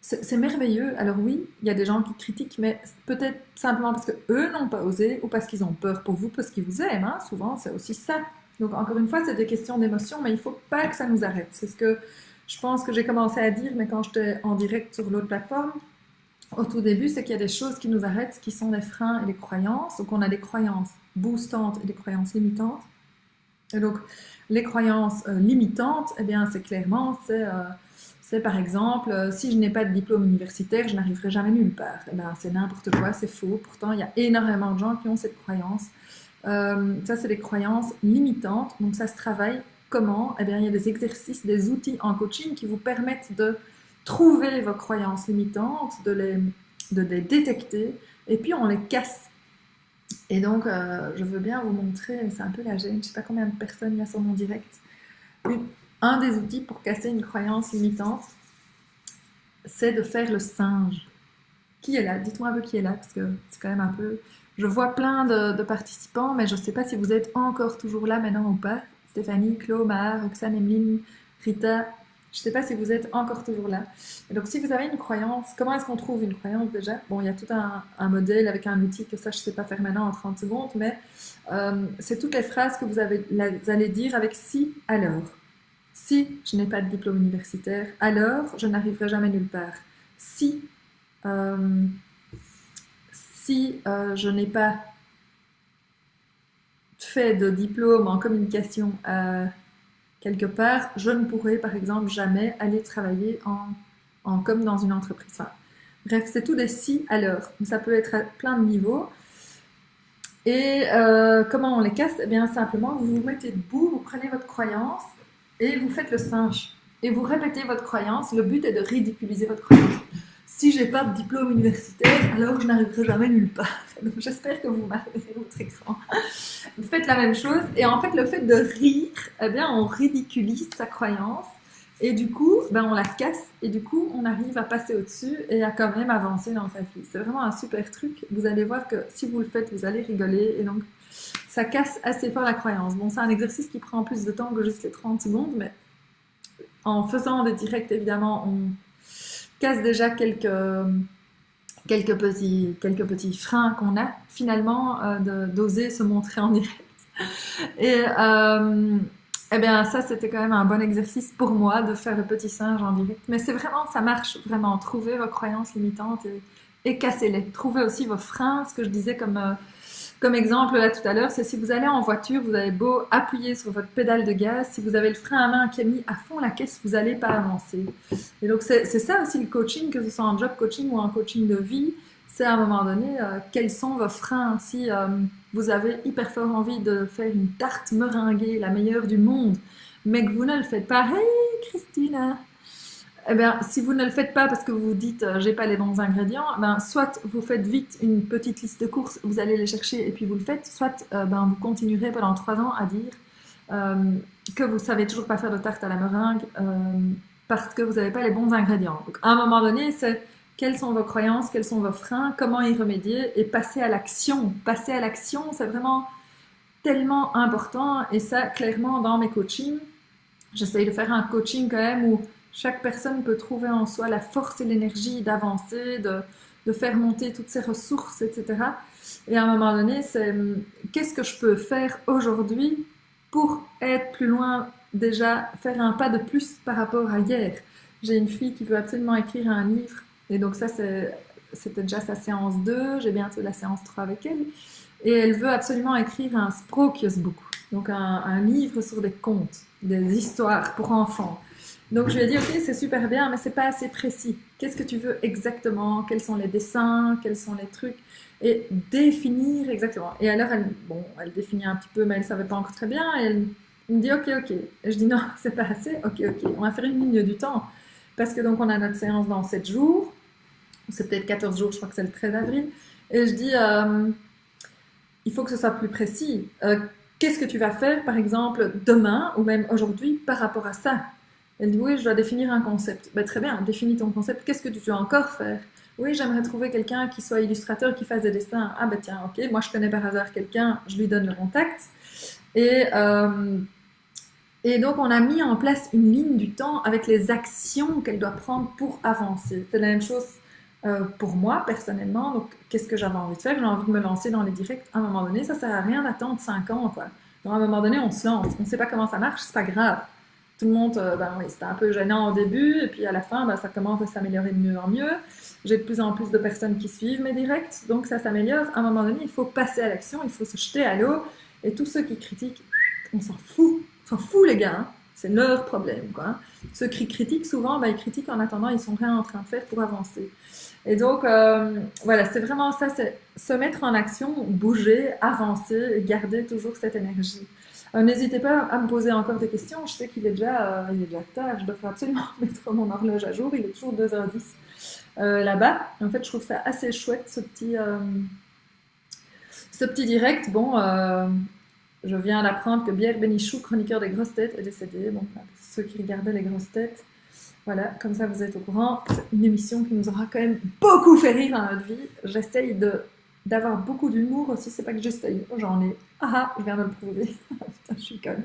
c'est merveilleux. Alors oui, il y a des gens qui critiquent, mais peut-être simplement parce qu'eux n'ont pas osé ou parce qu'ils ont peur pour vous, parce qu'ils vous aiment. Hein. Souvent, c'est aussi ça. Donc encore une fois, c'est des questions d'émotion, mais il ne faut pas que ça nous arrête. C'est ce que je pense que j'ai commencé à dire, mais quand j'étais en direct sur l'autre plateforme, au tout début, c'est qu'il y a des choses qui nous arrêtent, qui sont des freins et des croyances. Donc on a des croyances boostantes et des croyances limitantes. Et donc les croyances limitantes, eh bien c'est clairement, c'est par exemple, si je n'ai pas de diplôme universitaire, je n'arriverai jamais nulle part. Eh bien c'est n'importe quoi, c'est faux. Pourtant, il y a énormément de gens qui ont cette croyance. Ça, c'est des croyances limitantes. Donc ça se travaille. Comment? Eh bien, il y a des exercices, des outils en coaching qui vous permettent de trouver vos croyances limitantes, de les détecter, et puis on les casse. Et donc, je veux bien vous montrer, mais c'est un peu la gêne, je ne sais pas combien de personnes il y a sur mon direct. Un des outils pour casser une croyance limitante, c'est de faire le singe. Qui est là? Dites-moi un peu qui est là, parce que c'est quand même un peu... Je vois plein de participants, mais je ne sais pas si vous êtes encore toujours là maintenant ou pas. Stéphanie, Claude, Mahar, Roxane, Emeline, Rita, je ne sais pas si vous êtes encore toujours là. Et donc si vous avez une croyance, comment est-ce qu'on trouve une croyance déjà? Bon, il y a tout un modèle avec un outil que ça je ne sais pas faire maintenant en 30 secondes, mais c'est toutes les phrases que vous allez dire avec si, alors. Si je n'ai pas de diplôme universitaire, alors je n'arriverai jamais nulle part. Si je n'ai pas fait de diplôme en communication quelque part, je ne pourrais par exemple jamais aller travailler comme dans une entreprise. Enfin, bref, c'est tout des si alors. Ça peut être à plein de niveaux. Et comment on les casse? Eh bien simplement, vous vous mettez debout, vous prenez votre croyance et vous faites le singe. Et vous répétez votre croyance. Le but est de ridiculiser votre croyance. Si j'ai pas de diplôme universitaire, alors je n'arriverai jamais nulle part. Donc j'espère que vous marquez votre écran. Vous faites la même chose et en fait le fait de rire, eh bien on ridiculise sa croyance et du coup on la casse et du coup on arrive à passer au-dessus et à quand même avancer dans sa vie. C'est vraiment un super truc. Vous allez voir que si vous le faites, vous allez rigoler et donc ça casse assez fort la croyance. Bon, c'est un exercice qui prend plus de temps que juste les 30 secondes, mais en faisant des directs évidemment on casse déjà quelques petits freins qu'on a finalement d'oser se montrer en direct. Et eh bien ça c'était quand même un bon exercice pour moi de faire le petit singe en direct. Mais c'est vraiment, ça marche vraiment. Trouvez vos croyances limitantes et cassez-les. Trouvez aussi vos freins, ce que je disais comme exemple là tout à l'heure, c'est si vous allez en voiture, vous avez beau appuyer sur votre pédale de gaz, si vous avez le frein à main qui est mis à fond la caisse, vous n'allez pas avancer. Et donc c'est ça aussi le coaching, que ce soit en job coaching ou en coaching de vie, c'est à un moment donné, quels sont vos freins? Si vous avez hyper fort envie de faire une tarte meringuée, la meilleure du monde, mais que vous ne le faites pas, hey Christina, Eh bien, si vous ne le faites pas parce que vous vous dites j'ai pas les bons ingrédients, ben, soit vous faites vite une petite liste de courses, vous allez les chercher et puis vous le faites, soit ben, vous continuerez pendant 3 ans à dire euh, que vous savez toujours pas faire de tarte à la meringue parce que vous n'avez pas les bons ingrédients. Donc, à un moment donné, c'est quelles sont vos croyances, quels sont vos freins, comment y remédier et passer à l'action. Passer à l'action, c'est vraiment tellement important et ça, clairement, dans mes coachings, j'essaye de faire un coaching quand même où chaque personne peut trouver en soi la force et l'énergie d'avancer, de faire monter toutes ses ressources, etc. Et à un moment donné, c'est qu'est-ce que je peux faire aujourd'hui pour être plus loin, déjà faire un pas de plus par rapport à hier. J'ai une fille qui veut absolument écrire un livre, et donc ça, c'était déjà sa séance 2, j'ai bientôt la séance 3 avec elle, et elle veut absolument écrire un Sprookjesboek, donc un livre sur des contes, des histoires pour enfants. Donc je lui ai dit, ok, c'est super bien, mais c'est pas assez précis. Qu'est-ce que tu veux exactement? Quels sont les dessins? Quels sont les trucs? Et définir exactement. Et alors, elle définit un petit peu, mais elle savait pas encore très bien. Et elle me dit, ok, ok. Et je dis, non, c'est pas assez. Ok, ok. On va faire une ligne du temps. Parce que donc, on a notre séance dans 7 jours. C'est peut-être 14 jours, je crois que c'est le 13 avril. Et je dis, il faut que ce soit plus précis. Qu'est-ce que tu vas faire, par exemple, demain ou même aujourd'hui par rapport à ça? Elle dit, oui, je dois définir un concept. Ben, très bien, définis ton concept. Qu'est-ce que tu dois encore faire? Oui, j'aimerais trouver quelqu'un qui soit illustrateur, qui fasse des dessins. Ah ben tiens, ok, moi je connais par hasard quelqu'un, je lui donne le contact. Et, euh, et donc on a mis en place une ligne du temps avec les actions qu'elle doit prendre pour avancer. C'est la même chose pour moi personnellement. Donc qu'est-ce que j'avais envie de faire? J'ai envie de me lancer dans les directs. À un moment donné, ça sert à rien d'attendre 5 ans, quoi. Donc, à un moment donné, on se lance. On ne sait pas comment ça marche, c'est pas grave. Tout le monde, ben oui, c'était un peu gênant au début, et puis à la fin, ben, ça commence à s'améliorer de mieux en mieux. J'ai de plus en plus de personnes qui suivent mes directs, donc ça s'améliore. À un moment donné, il faut passer à l'action, il faut se jeter à l'eau, et tous ceux qui critiquent, on s'en fout les gars, hein. C'est leur problème, quoi. Ceux qui critiquent souvent, ben, ils critiquent en attendant, ils sont rien en train de faire pour avancer. Et donc, voilà, c'est vraiment ça, c'est se mettre en action, bouger, avancer, et garder toujours cette énergie. N'hésitez pas à me poser encore des questions. Je sais qu'il est déjà tard. Je dois absolument mettre mon horloge à jour. Il est toujours 2h10 là-bas. En fait, je trouve ça assez chouette, ce petit direct. Bon, je viens d'apprendre que Pierre Bénichou, chroniqueur des grosses têtes, est décédé. Bon, ceux qui regardaient les grosses têtes, voilà, comme ça vous êtes au courant. C'est une émission qui nous aura quand même beaucoup fait rire dans notre vie. J'essaye d'avoir beaucoup d'humour aussi, c'est pas que j'essaye, j'en ai. Ah, je viens de le prouver. Putain, je suis conne.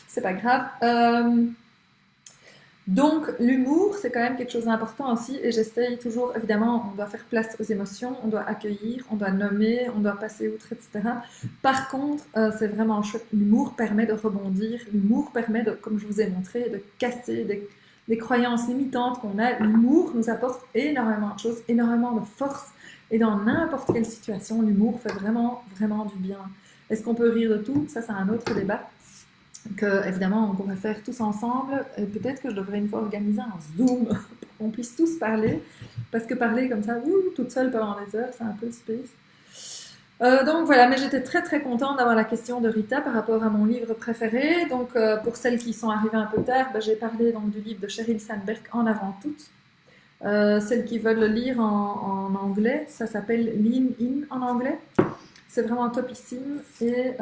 C'est pas grave. Donc, l'humour, c'est quand même quelque chose d'important aussi, et j'essaye toujours, évidemment, on doit faire place aux émotions, on doit accueillir, on doit nommer, on doit passer outre, etc. Par contre, c'est vraiment chouette, l'humour permet de rebondir, l'humour permet de, comme je vous ai montré, de casser des croyances limitantes qu'on a. L'humour nous apporte énormément de choses, énormément de force. Et dans n'importe quelle situation, l'humour fait vraiment, vraiment du bien. Est-ce qu'on peut rire de tout? Ça, c'est un autre débat que, évidemment, on pourrait faire tous ensemble. Et peut-être que je devrais une fois organiser un Zoom pour qu'on puisse tous parler. Parce que parler comme ça, toute seule pendant des heures, c'est un peu space. Donc voilà, mais j'étais très très contente d'avoir la question de Rita par rapport à mon livre préféré. Donc pour celles qui sont arrivées un peu tard, j'ai parlé donc, du livre de Sheryl Sandberg en avant toute. Celles qui veulent le lire en anglais, ça s'appelle Lean In en anglais. C'est vraiment topissime. Et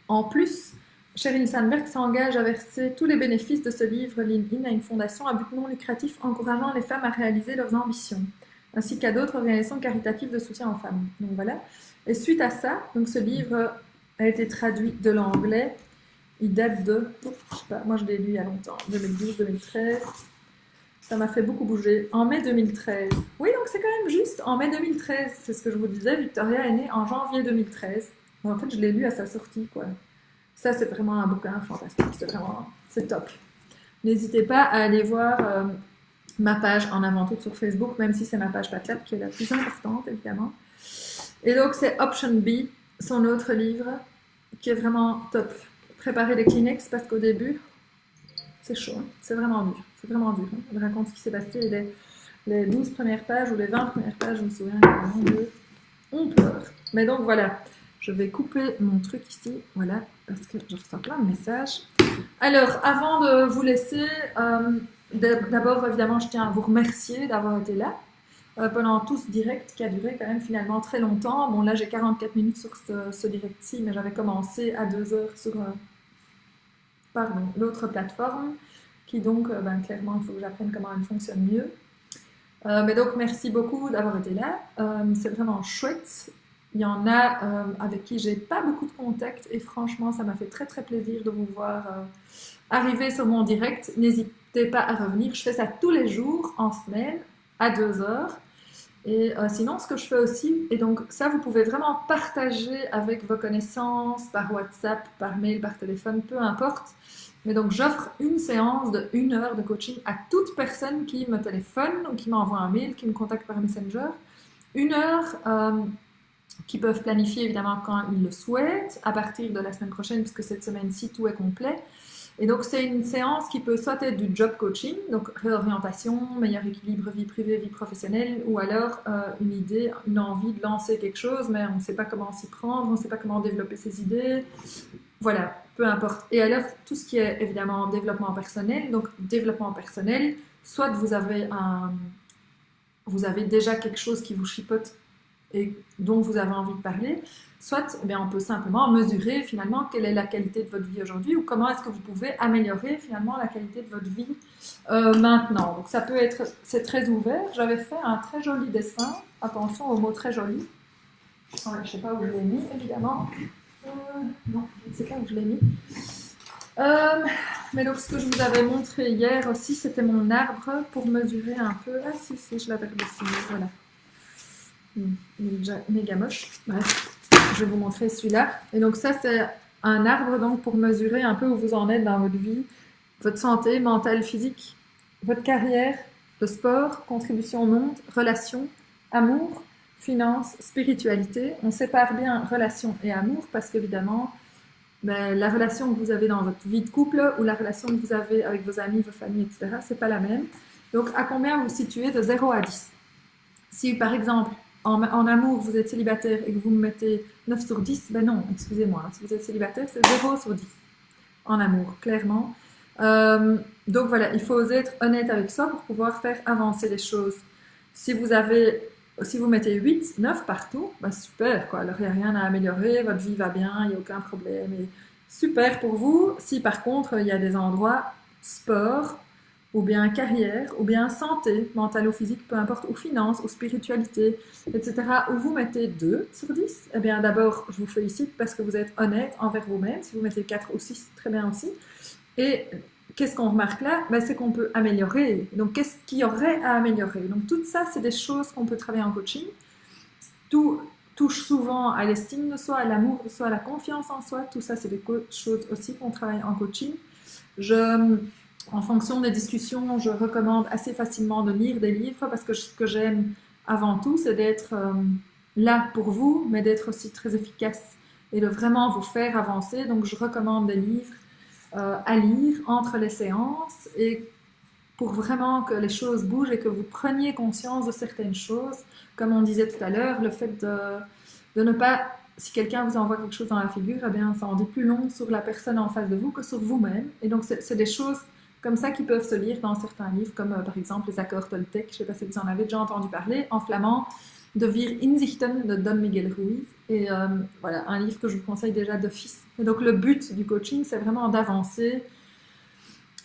en plus, Sheryl Sandberg s'engage à verser tous les bénéfices de ce livre Lean In à une fondation à but non lucratif encourageant les femmes à réaliser leurs ambitions, ainsi qu'à d'autres organisations caritatives de soutien aux femmes. Donc voilà. Et suite à ça, donc ce livre a été traduit de l'anglais. Il date de, je sais pas, moi je l'ai lu il y a longtemps, 2012-2013. Ça m'a fait beaucoup bouger. En mai 2013. Oui, donc c'est quand même juste en mai 2013. C'est ce que je vous disais. Victoria est née en janvier 2013. En fait, je l'ai lu à sa sortie, quoi. Ça, c'est vraiment un bouquin fantastique. C'est top. N'hésitez pas à aller voir ma page en avant toute sur Facebook, même si c'est ma page Patlab qui est la plus importante, évidemment. Et donc, c'est Option B, son autre livre, qui est vraiment top. Préparez les Kleenex parce qu'au début, c'est chaud, hein. C'est vraiment dur. C'est vraiment dur. Hein. Elle raconte ce qui s'est passé les 12 premières pages ou les 20 premières pages, je me souviens, on pleure. Mais donc voilà, je vais couper mon truc ici, voilà, parce que je reçois plein de messages. Alors, avant de vous laisser, D'abord, évidemment, je tiens à vous remercier d'avoir été là pendant tout ce direct qui a duré quand même finalement très longtemps. Bon, là, j'ai 44 minutes sur ce direct-ci, mais j'avais commencé à 2 heures sur pardon, l'autre plateforme qui donc, clairement, il faut que j'apprenne comment elle fonctionne mieux. Mais donc, merci beaucoup d'avoir été là. C'est vraiment chouette. Il y en a avec qui j'ai pas beaucoup de contact et franchement, ça m'a fait très très plaisir de vous voir arriver sur mon direct. N'hésitez pas à revenir. Je fais ça tous les jours en semaine à 2 heures. Et sinon, ce que je fais aussi, et donc ça, vous pouvez vraiment partager avec vos connaissances par WhatsApp, par mail, par téléphone, peu importe. Mais donc, j'offre une séance de 1 heure de coaching à toute personne qui me téléphone ou qui m'envoie un mail, qui me contacte par Messenger. 1 heure qu'ils peuvent planifier évidemment quand ils le souhaitent, à partir de la semaine prochaine, puisque cette semaine-ci, tout est complet. Et donc, c'est une séance qui peut soit être du job coaching, donc réorientation, meilleur équilibre vie privée, vie professionnelle, ou alors une idée, une envie de lancer quelque chose, mais on ne sait pas comment s'y prendre, on ne sait pas comment développer ses idées. Voilà, peu importe. Et alors, tout ce qui est évidemment développement personnel, donc développement personnel, soit vous avez déjà quelque chose qui vous chipote et dont vous avez envie de parler, soit on peut simplement mesurer finalement quelle est la qualité de votre vie aujourd'hui ou comment est-ce que vous pouvez améliorer finalement la qualité de votre vie maintenant. Donc ça peut être, c'est très ouvert. J'avais fait un très joli dessin, attention au mot très joli. Je ne sais pas où je l'ai mis évidemment. Non, je ne sais pas où je l'ai mis. Mais donc ce que je vous avais montré hier aussi, c'était mon arbre pour mesurer un peu. Ah si, je l'avais redessiné, voilà. Il est déjà méga moche. Bref, je vais vous montrer celui-là. Et donc ça, c'est un arbre donc pour mesurer un peu où vous en êtes dans votre vie, votre santé mentale, physique, votre carrière, le sport, contribution au monde, relations, amour, finances, spiritualité. On sépare bien relation et amour parce qu'évidemment, la relation que vous avez dans votre vie de couple ou la relation que vous avez avec vos amis, vos familles, etc., c'est pas la même. Donc, à combien vous vous situez de 0 à 10? Si, par exemple, en amour, vous êtes célibataire et que vous me mettez 9 sur 10, ben non, excusez-moi. Si vous êtes célibataire, c'est 0 sur 10 en amour, clairement. Donc voilà, il faut oser être honnête avec soi pour pouvoir faire avancer les choses. Si vous mettez 8, 9 partout, ben super, quoi. Alors il n'y a rien à améliorer, votre vie va bien, il n'y a aucun problème. Et super pour vous. Si par contre, il y a des endroits, sport, ou bien carrière, ou bien santé, mentale ou physique, peu importe, ou finance, ou spiritualité, etc., où vous mettez 2 sur 10, eh bien d'abord, je vous félicite parce que vous êtes honnête envers vous-même. Si vous mettez 4 ou 6, très bien aussi. Et qu'est-ce qu'on remarque là? C'est qu'on peut améliorer. Donc, qu'est-ce qu'il y aurait à améliorer? Donc, tout ça, c'est des choses qu'on peut travailler en coaching. Tout touche souvent à l'estime de soi, à l'amour de soi, à la confiance en soi. Tout ça, c'est des choses aussi qu'on travaille en coaching. En fonction des discussions, je recommande assez facilement de lire des livres parce que ce que j'aime avant tout, c'est d'être là pour vous, mais d'être aussi très efficace et de vraiment vous faire avancer. Donc, je recommande des livres à lire entre les séances et pour vraiment que les choses bougent et que vous preniez conscience de certaines choses. Comme on disait tout à l'heure, le fait de ne pas, si quelqu'un vous envoie quelque chose dans la figure, eh bien, ça en dit plus long sur la personne en face de vous que sur vous-même. Et donc, c'est des choses comme ça qui peuvent se lire dans certains livres, comme par exemple les accords Toltec, je ne sais pas si vous en avez déjà entendu parler, en flamand, de Wir Inzichten de Don Miguel Ruiz. Et voilà, un livre que je vous conseille déjà d'office. Et donc le but du coaching, c'est vraiment d'avancer,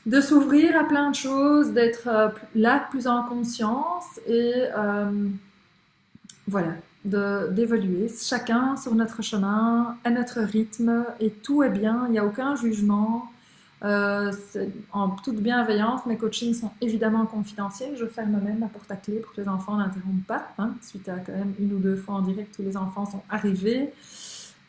de s'ouvrir à plein de choses, d'être là plus en conscience et voilà, d'évoluer chacun sur notre chemin, à notre rythme, et tout est bien, il n'y a aucun jugement. En toute bienveillance, mes coachings sont évidemment confidentiels. Je ferme même la porte à clé pour que les enfants n'interrompent pas. Suite à quand même 1 ou 2 fois en direct, tous les enfants sont arrivés.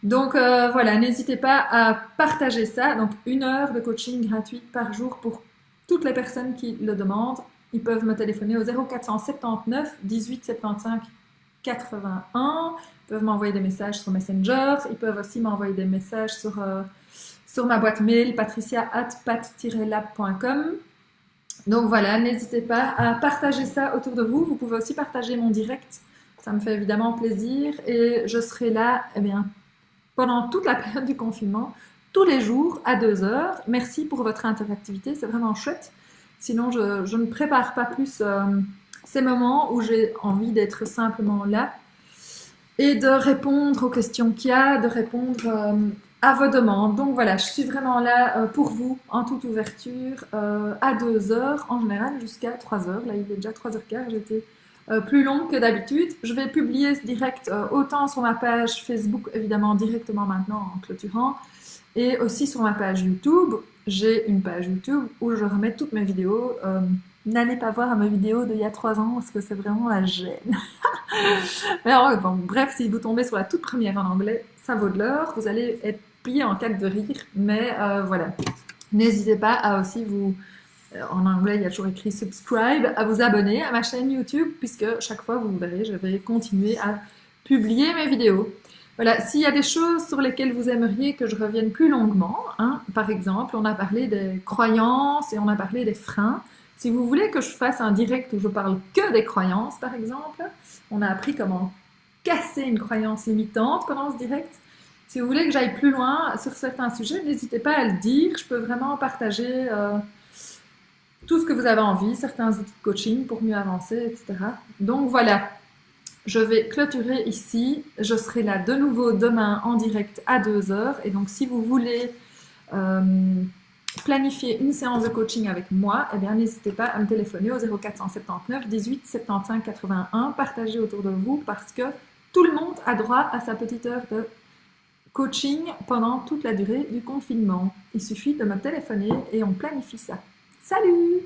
Donc voilà, n'hésitez pas à partager ça. Donc 1 heure de coaching gratuit par jour pour toutes les personnes qui le demandent. Ils peuvent me téléphoner au 0479 18 75 81. Ils peuvent m'envoyer des messages sur Messenger. Ils peuvent aussi m'envoyer des messages sur ma boîte mail patricia@pat-lab.com. Donc voilà, n'hésitez pas à partager ça autour de vous. Vous pouvez aussi partager mon direct. Ça me fait évidemment plaisir. Et je serai là pendant toute la période du confinement, tous les jours à 2 heures. Merci pour votre interactivité, c'est vraiment chouette. Sinon, je ne prépare pas plus ces moments où j'ai envie d'être simplement là et de répondre aux questions qu'il y a, de répondre à vos demandes. Donc voilà, je suis vraiment là pour vous, en toute ouverture, à 2 heures, en général jusqu'à 3 heures. Là, il est déjà 3h15, j'étais plus long que d'habitude. Je vais publier ce direct autant sur ma page Facebook, évidemment directement maintenant en clôturant, et aussi sur ma page YouTube. J'ai une page YouTube où je remets toutes mes vidéos. N'allez pas voir mes vidéos d'il y a 3 ans parce que c'est vraiment la gêne. Alors, bon, bref, si vous tombez sur la toute première en anglais, ça vaut de l'or. Vous allez être plié en quatre de rire, mais voilà. N'hésitez pas à aussi vous, en anglais il y a toujours écrit subscribe, à vous abonner à ma chaîne YouTube, puisque chaque fois vous verrez, je vais continuer à publier mes vidéos. Voilà, s'il y a des choses sur lesquelles vous aimeriez que je revienne plus longuement, hein, par exemple, on a parlé des croyances et on a parlé des freins. Si vous voulez que je fasse un direct où je parle que des croyances, par exemple, on a appris comment casser une croyance limitante pendant ce direct. Si vous voulez que j'aille plus loin sur certains sujets, n'hésitez pas à le dire. Je peux vraiment partager tout ce que vous avez envie, certains outils de coaching pour mieux avancer, etc. Donc voilà, je vais clôturer ici. Je serai là de nouveau demain en direct à 2 heures. Et donc si vous voulez planifier une séance de coaching avec moi, eh bien n'hésitez pas à me téléphoner au 0479 18 75 81. Partagez autour de vous parce que tout le monde a droit à sa petite heure de coaching pendant toute la durée du confinement. Il suffit de me téléphoner et on planifie ça. Salut!